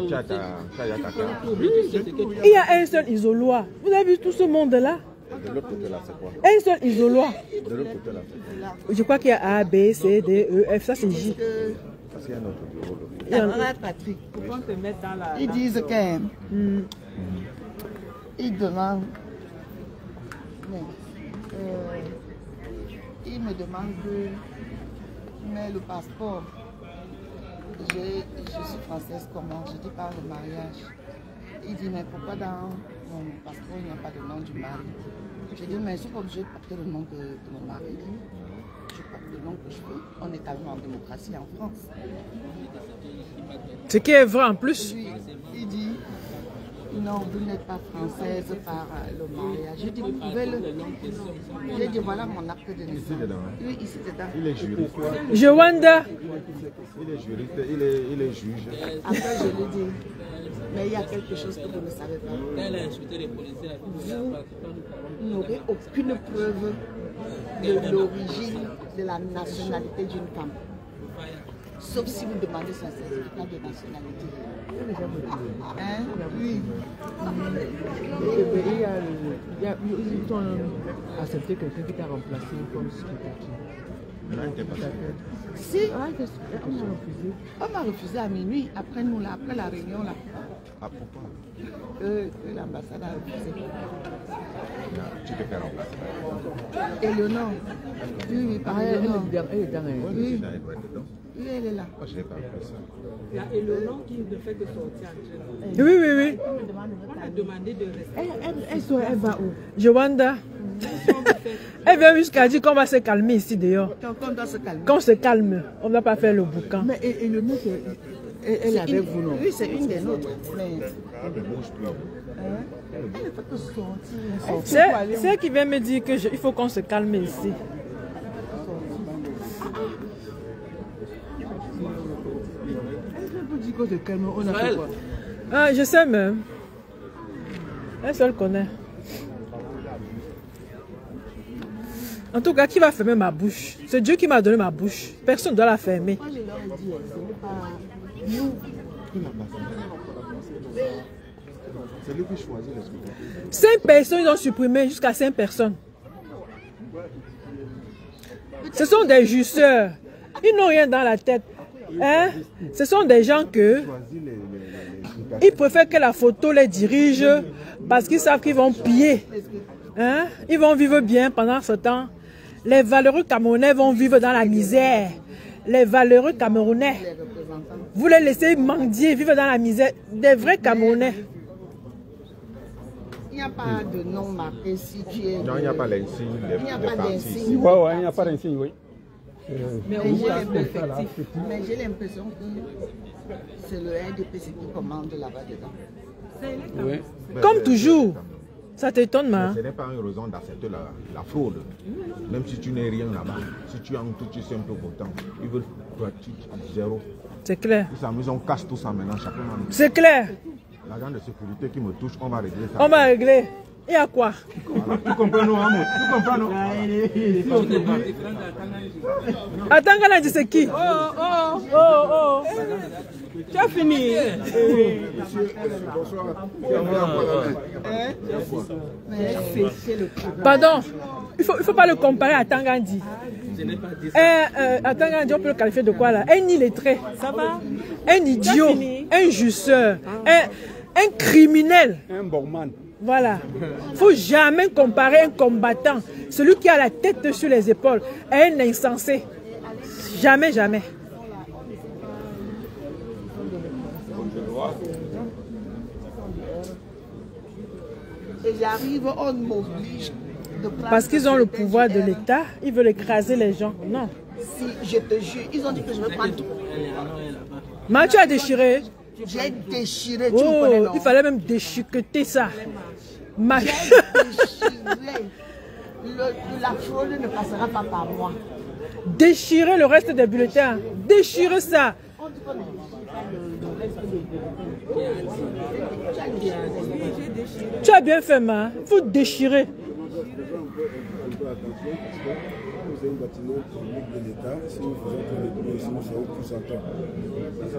y a un seul isoloir. Vous avez vu tout ce monde là? De l'autre côté là, c'est quoi? Un seul isoloir. De l'autre côté là, c'est quoi? Je crois qu'il y a A, B, C, D, E, F. Ça c'est J. Parce qu'il y a un autre bureau. Patrick, Pourquoi te mettre dans la... ils disent que... Ils demandent... Ils me demandent mais le passeport. Je suis française comment? Je dis par le mariage. Il dit mais pourquoi dans mon passeport il n'y a pas de nom du mari? Je dis mais je suis pas obligée de porter le nom de mon mari. Je porte le nom que je veux. On est tellement en démocratie en France. Ce qui est vrai en plus. Lui, il dit non, vous n'êtes pas française par le mariage. Je dis, vous pouvez le... J'ai dit, voilà mon acte de naissance. Oui, ici dedans. Il est juriste. Jowanda. Il est juriste, il est juge. Après, je lui dis, mais il y a quelque chose que vous ne savez pas. Vous n'aurez aucune preuve de l'origine, de la nationalité d'une femme. Sauf si vous demandez son certificat de nationalité. Hein? Oui. Ils ont accepté quelqu'un qui t'a remplacé comme secrétaire. Si. On m'a refusé à minuit, après nous là, après la réunion là. Ah, pourquoi? L'ambassade a refusé. Tu te fais remplacer. Et le nom? Oui, par le nom. Oui, elle est là. Moi, je n'ai pas vu ça. Et le nom qui ne fait que sortir en Oui, oui, oui. On a demandé de rester. Elle va où? Joanda. Elle vient jusqu'à dire qu'on va se calmer ici dehors. Qu'on doit se calmer. Qu'on se calme. On ne va pas faire le boucan. Mais et le nom, elle est avec vous, non? Oui, c'est une des nôtres. Mais... Elle ne bouge plus. Elle ne fait que sortir. C'est elle qui vient me dire qu'il faut qu'on se calme ici. On a fait quoi? Ah, je sais même. Elle seule connaît. En tout cas, qui va fermer ma bouche? C'est Dieu qui m'a donné ma bouche. Personne ne doit la fermer. Moi, je leur ai dit, ce n'est pas nous. C'est lui qui choisit les scrutins. 5 personnes, ils ont supprimé jusqu'à 5 personnes. Ce sont des justeurs. Ils n'ont rien dans la tête. Hein? Ce sont des gens que ils préfèrent que la photo les dirige parce qu'ils savent qu'ils vont piller. Hein? Ils vont vivre bien pendant ce temps. Les valeureux Camerounais vont vivre dans la misère. Les valeureux Camerounais, vous les laissez mendier, vivre dans la misère. Des vrais Camerounais. Il n'y a pas de nom marqué si tu es... Non, il n'y a pas l'insigne Il n'y a pas d'insigne. Oui, oui, il n'y a pas d'insigne, oui. Mais j'ai l'impression que c'est le RDPC qui commande là-bas dedans. Oui. Comme toujours. Ça t'étonne, ma? Ce n'est pas une raison d'accepter la fraude. Même si tu n'es rien là-bas. Si tu es un tout simple votant, ils veulent pratique zéro. C'est clair. Ils s'amusent, on casse tout ça maintenant, chacun. C'est clair. L'agent de sécurité qui me touche, on va régler ça. On va régler. Et à quoi? Voilà. Tu comprends, nous, Amour? Tu comprends, nous? Attends, Gana dit c'est qui? Oh. Tu as fini? Pardon, il faut pas le comparer à Tangandi. À Tangandi, on peut le qualifier de quoi là? Un illettré, ça va? Un idiot, un justeur, un criminel. Un borman. Voilà. Il ne faut jamais comparer un combattant, celui qui a la tête sur les épaules, à un insensé. Jamais, jamais. Et j'arrive, on m'oblige de prendre... Parce qu'ils ont le pouvoir de l'État, ils veulent écraser les gens. Non. Si, je te jure, ils ont dit que je vais prendre tout. Mais tu as déchiré. J'ai déchiré, tu Oh, me connais, non? il fallait même déchiqueter ça. J'ai déchiré. La fraude ne passera pas par moi. Déchirer le reste des bulletins. Déchirer ça. Tu as bien fait, ma. Il faut déchirer.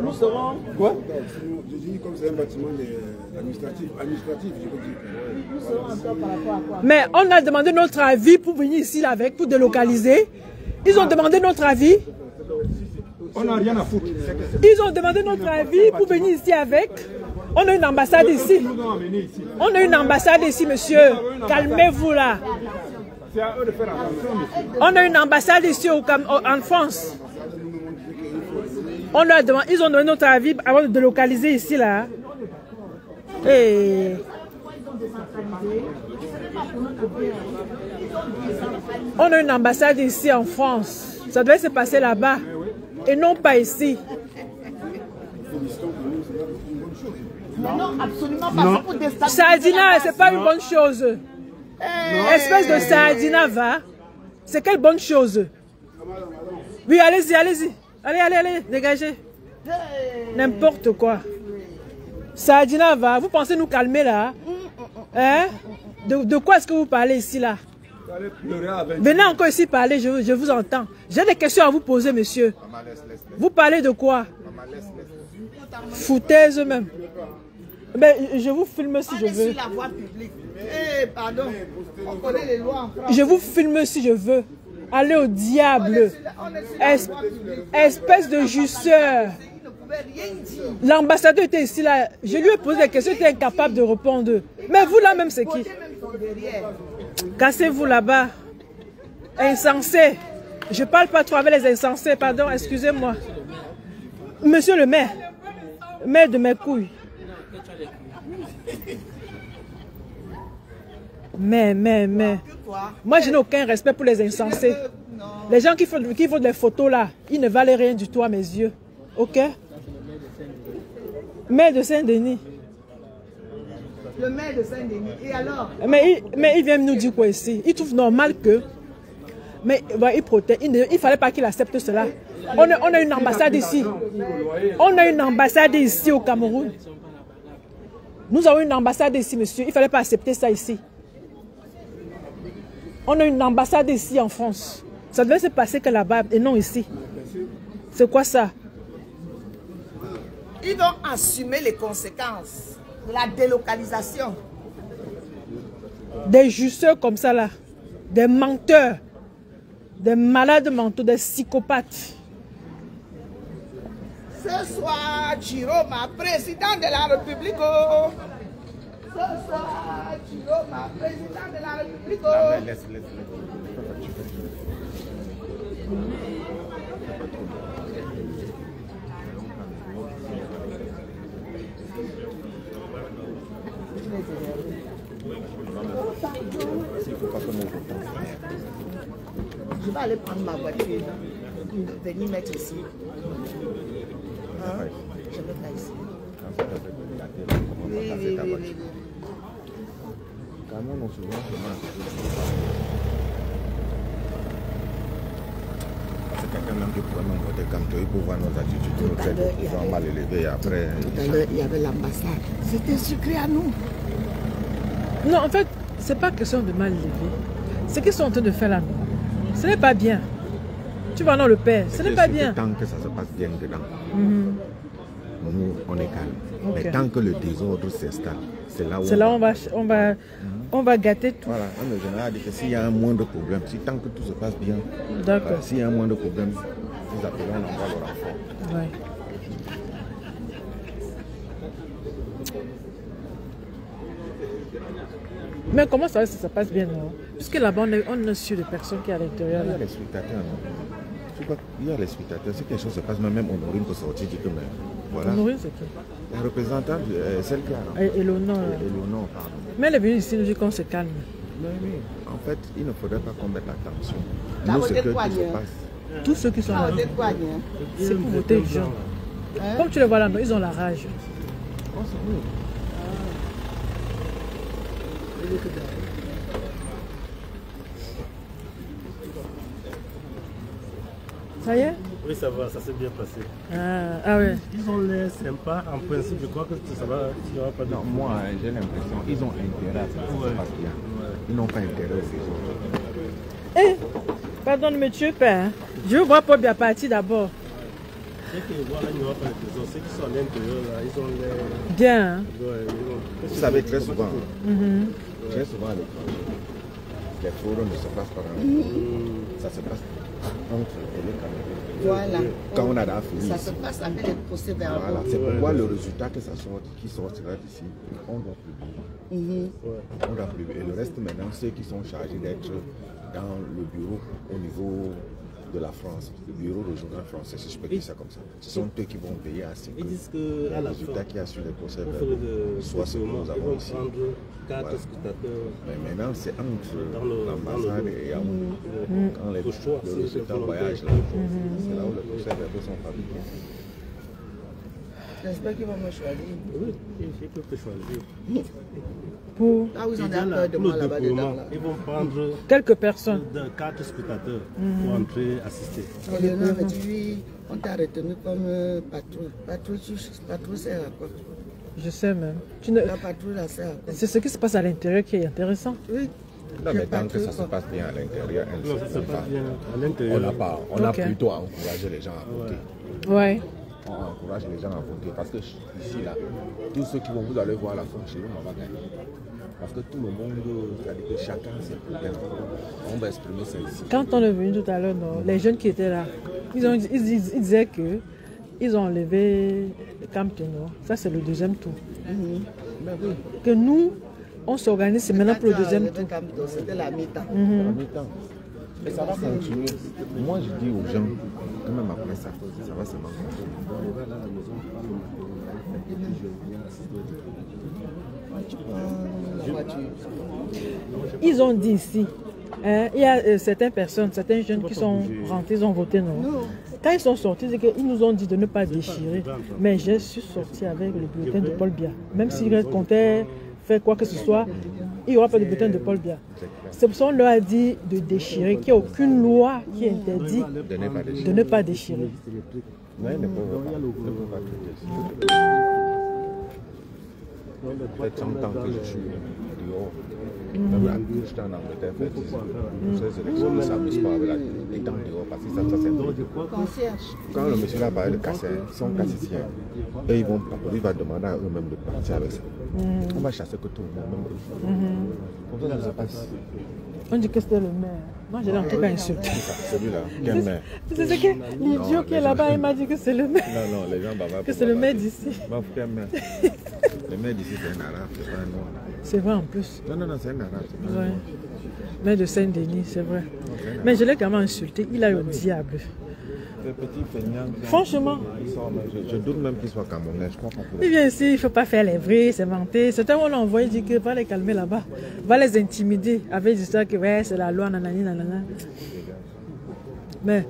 Nous serons... Quoi? Je dis comme c'est un bâtiment administratif, je veux dire. Nous serons encore par rapport à quoi? Mais on a demandé notre avis pour venir ici là, avec, pour délocaliser. Ils ont demandé notre avis. On n'a rien à foutre. Ils ont demandé notre avis pour venir ici avec. On a une ambassade ici. On a une ambassade ici, monsieur. Calmez-vous là. C'est à eux de faire attention, monsieur. On a une ambassade ici en France. On a demandé, ils ont donné notre avis avant de délocaliser ici là. Et on a une ambassade ici en France. Ça devait se passer là-bas et non pas ici. Mais non, absolument pas. C'est pour déstabiliser. Sardina, c'est pas une bonne chose. Espèce de Sardina, va. C'est quelle bonne chose? Oui, allez-y, allez-y. Allez, dégagez. N'importe quoi. Sardina, va. Vous pensez nous calmer là? Hein? De quoi est-ce que vous parlez ici là? Venez encore ici parler, je vous entends. J'ai des questions à vous poser, monsieur. Vous parlez de quoi? Foutaise même. Mais je vous filme si je veux. Sur la voie publique. Pardon, on connaît les lois en France. Je vous filme si je veux. Allez au diable. Espèce de justeur. pouvez rien dire. L'ambassadeur était ici, là. Je lui ai posé des questions, il était incapable de répondre. Mais vous, là, même, c'est qui? Cassez-vous là-bas. Insensé. Je parle pas trop avec les insensés, pardon, excusez-moi. Monsieur le maire. Maire de mes couilles. Mais. Moi, je n'ai aucun respect pour les insensés. Les gens qui font des photos là, ils ne valent rien du tout à mes yeux. Ok? Maire de Saint-Denis. Le maire de Saint-Denis. Et alors? Mais il vient nous dire quoi ici? Il trouve normal que... Mais il protège. Il ne fallait pas qu'il accepte cela. On a une ambassade ici. On a une ambassade ici au Cameroun. Nous avons une ambassade ici, monsieur. Il ne fallait pas accepter ça ici. On a une ambassade ici en France. Ça devait se passer que là-bas et non ici. C'est quoi ça? Ils vont assumer les conséquences de la délocalisation. Des justeurs comme ça là. Des menteurs. Des malades mentaux, des psychopathes. Ce soir, Chiroma, président de la République. Oh. Ce soir, Chiroma, président de la République. Oh. Laisse. Je vais aller prendre ma voiture, venir mettre ici. Hein? Je vais mettre ici. Oui. C'est quelqu'un même qui pourrait même voter comme toi, il peut voir nos attitudes, nos traits de pouvoir mal élevés et après... Tout à l'heure, il y avait l'ambassade. C'était sucré à nous. Non, en fait, c'est pas question de mal élevé. Ce qu'ils sont en train de faire là, ce n'est pas bien. Tu vas dans le père, ce n'est pas bien. Tant que ça se passe bien dedans, nous, on est calme. Okay. Mais tant que le désordre s'installe, c'est là où on va gâter tout. Voilà, le général dit que s'il y a un moindre problème, si tant que tout se passe bien, s'il y a un moindre problème, vous appelez, on envoie le renfort. Ouais. Mais comment ça passe bien, non? Puisque là-bas, on est sûr des personnes qui sont à l'intérieur. Il y a les spectateurs, non? Il y a les spectateurs. Si quelque chose se passe, même Honorine peut sortir, dit que même. Voilà. Honorine, c'est qui? La représentante, celle qui a... Eleonore. Eleonore, pardon. Mais elle est venue ici, nous dit qu'on se calme. Oui. En fait, il ne faudrait pas qu'on mette l'attention. Nous, ce que tout se passe. Tous ceux qui sont là, c'est pour voter les gens. Comme tu les vois là, ils ont la rage. Ça y est? Oui, ça va, ça s'est bien passé. Ah ouais. Ils ont l'air sympas, en principe, je crois que ça va, il n'y aura pas de... Non, moi, j'ai l'impression qu'ils ont intérêt à ça, ça se passe bien. Ils n'ont pas intérêt aux autres. Pardon, monsieur père, je veux voir Paul Biapati d'abord. Dès qu'ils voient là, il n'y aura pas de prison. Ceux qui sont à l'intérieur, là, ils ont l'air... Bien. Hein? Vous savez, très souvent, les forums ne se passent pas dans ça se passe entre les Camerounais. Voilà. Quand on a d'affaires. Ça se passe avec les procès-verbaux. Voilà, c'est pourquoi le résultat que ça sorte, qui sortira d'ici, on doit publier. On doit publier. Et le reste maintenant, ceux qui sont chargés d'être dans le bureau au niveau de la France, le bureau régional français, si je peux dire ça comme ça. Ce sont eux qui vont payer à ce que le résultat qui a sur les procès soit ce que nous avons ici. Voilà. Mais maintenant, c'est entre l'ambassade et Yaoundé. Quand le résultat voyage là, c'est là où les procès sont fabriqués. J'espère qu'ils vont me choisir. Oui, ils peuvent te choisir. Pour là où ils ont peur de moi là-bas dedans. Ils vont prendre quelques personnes. 4 spectateurs pour entrer assister. Léonard me dit oui, on t'a retenu comme patrouille. Patrouille sert à quoi? Je sais même. La patrouille la sert à quoi? C'est ce qui se passe à l'intérieur qui est intéressant. Oui. Non, mais tant que ça se passe bien à l'intérieur, on a plutôt à encourager les gens à voter. Ouais. On encourage les gens à voter parce que ici, là, tous ceux qui vont vous aller voir la fin chez nous, on va gagner. Parce que tout le monde, c'est-à-dire que chacun ses problèmes. On va exprimer ça ici. Quand on est venu tout à l'heure, les jeunes qui étaient là, ils disaient que ils ont enlevé Camp Ténor. Ça, c'est le deuxième tour. Que nous, on s'organise maintenant pour le deuxième tour. C'était la mi-temps. Et ça va continuer. Moi, je dis aux gens, quand même après ça va se manquer. Ils ont dit ici, il y a certaines personnes, certains jeunes qui sont rentrés, ils ont voté non. Quand ils sont sortis, ils nous ont dit de ne pas déchirer. Mais je suis sorti avec le bulletin de Paul Biya. Même s'ils comptaient faire quoi que ce soit, il n'y aura pas de bulletin de Paul Biya. C'est pour ça qu'on leur a dit de déchirer, qu'il n'y a aucune loi qui interdit de ne pas déchirer. Mais ils ne peuvent pas fait 100 ans que je suis dehors. Même j'étais en Angleterre, fait 10 ans. Ces élections ne s'amusent pas avec les temps dehors parce que ça c'est un truc. Quand le monsieur a parlé de casser, ils sont cassiciens. Et il va demander à eux-mêmes de partir avec ça. On va chasser que tout le monde. Comme ça, ça se passe. On dit que c'était le maire. Moi, je l'ai en tout cas insulté. Celui-là, quel maire? C'est ce que l'idiot qui est là-bas, il m'a dit que c'est le maire. Non, les gens bavards. Que c'est le maire d'ici. Quel maire? Le maire d'ici, c'est un arabe, c'est pas un noir. C'est vrai en plus. Non, c'est un arabe. Ouais. Maire de Saint-Denis, c'est vrai. Mais je l'ai quand même insulté. Il a eu au diable. Franchement. Je doute même qu'il soit camerounais. Je crois qu'on peut. Il vient ici, il ne faut pas faire les vrais, c'est mentir. Certains on l'a envoyé, il dit que va les calmer là-bas. Va les intimider avec l'histoire que ouais, c'est la loi, nanani, nanana. Mais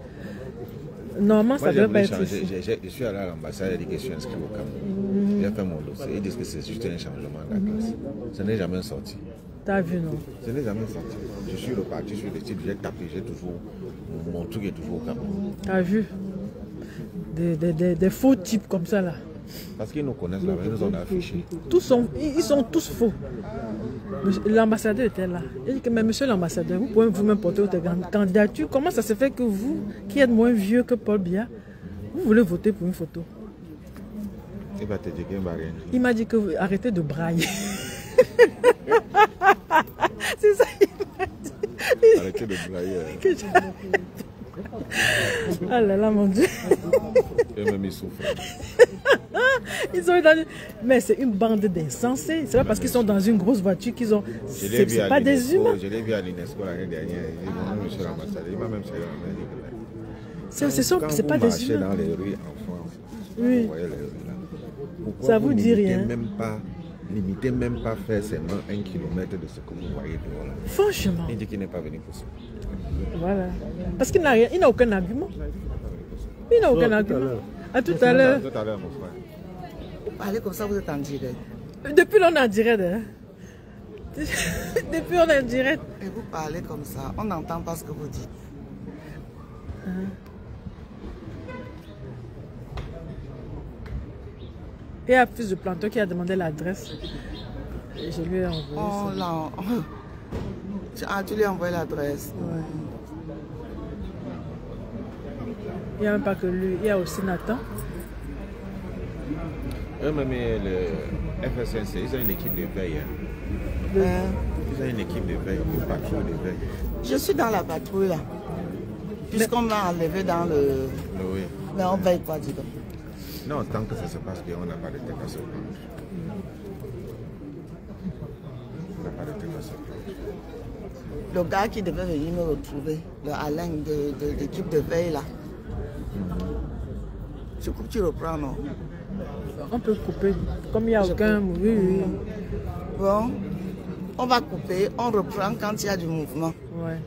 normalement, ça ne devrait pas être ici. Je suis allé à l'ambassade, il a dit que je suis inscrit au Cameroun. J'ai fait mon dossier. Ils disent que c'est juste un changement de la classe. Ce n'est jamais sorti. T'as vu, non? Ce n'est jamais sorti. Je suis reparti sur le site, j'ai tapé, j'ai toujours. Mon truc est toujours au Cameroun. T'as vu? Des faux types comme ça là. Parce qu'ils nous connaissent là, ils nous ont affiché. Ils sont tous faux. L'ambassadeur était là. Il dit que, mais monsieur l'ambassadeur, vous pouvez vous-même porter votre candidature. Comment ça se fait que vous, qui êtes moins vieux que Paul Biya, vous voulez voter pour une photo? Il va te dire qu'il va rien dire. Il m'a dit que vous arrêtez de brailler. C'est ça qu'il m'a dit. Arrêtez de brailler. Ah là là, mon Dieu. Et même ils souffrent. Ils sont dans... Mais c'est une bande d'insensés. C'est pas parce qu'ils sont dans une grosse voiture qu'ils ont... C'est pas des humains. Je l'ai vu à l'UNESCO l'année dernière. Ils m'ont mis monsieur l'ambassadeur. Il m'a même salué. C'est pas des humains. Dans les rues en France, oui. Vous voyez les rues là. Pourquoi ça vous dit rien. Limitez même pas faire seulement 1 kilomètre de ce que vous voyez dehors là. Franchement. Il dit qu'il n'est pas venu pour ça. Voilà. Parce qu'il n'a rien, il n'a aucun argument. Il n'a aucun argument. À tout à l'heure. Tout à l'heure, mon frère. Vous parlez comme ça, vous êtes en direct. Depuis là, on est en direct. Hein? Depuis, on est en direct. Et vous parlez comme ça, on n'entend pas ce que vous dites. Il y a un fils de planteur qui a demandé l'adresse. Je lui ai envoyé. Oh là. Ah, tu lui as envoyé l'adresse. Ouais. Il n'y a même pas que lui, il y a aussi Nathan. Eux-mêmes, le FSNC, ils ont une équipe de veille. Ils ont une équipe de veille, une patrouille de veille. Je suis dans la patrouille là. Puisqu'on m'a enlevé dans le... Oui. Mais on veille quoi, dis donc. Non, tant que ça se passe bien, on n'a pas de tête à se prendre. On n'a pas de tête à se prendre. Le gars qui devait venir me retrouver, le Alain de l'équipe de veille là. Tu coupes, tu reprends, non? On peut couper, comme il n'y a aucun... Oui. Bon, on va couper, on reprend quand il y a du mouvement. Ouais.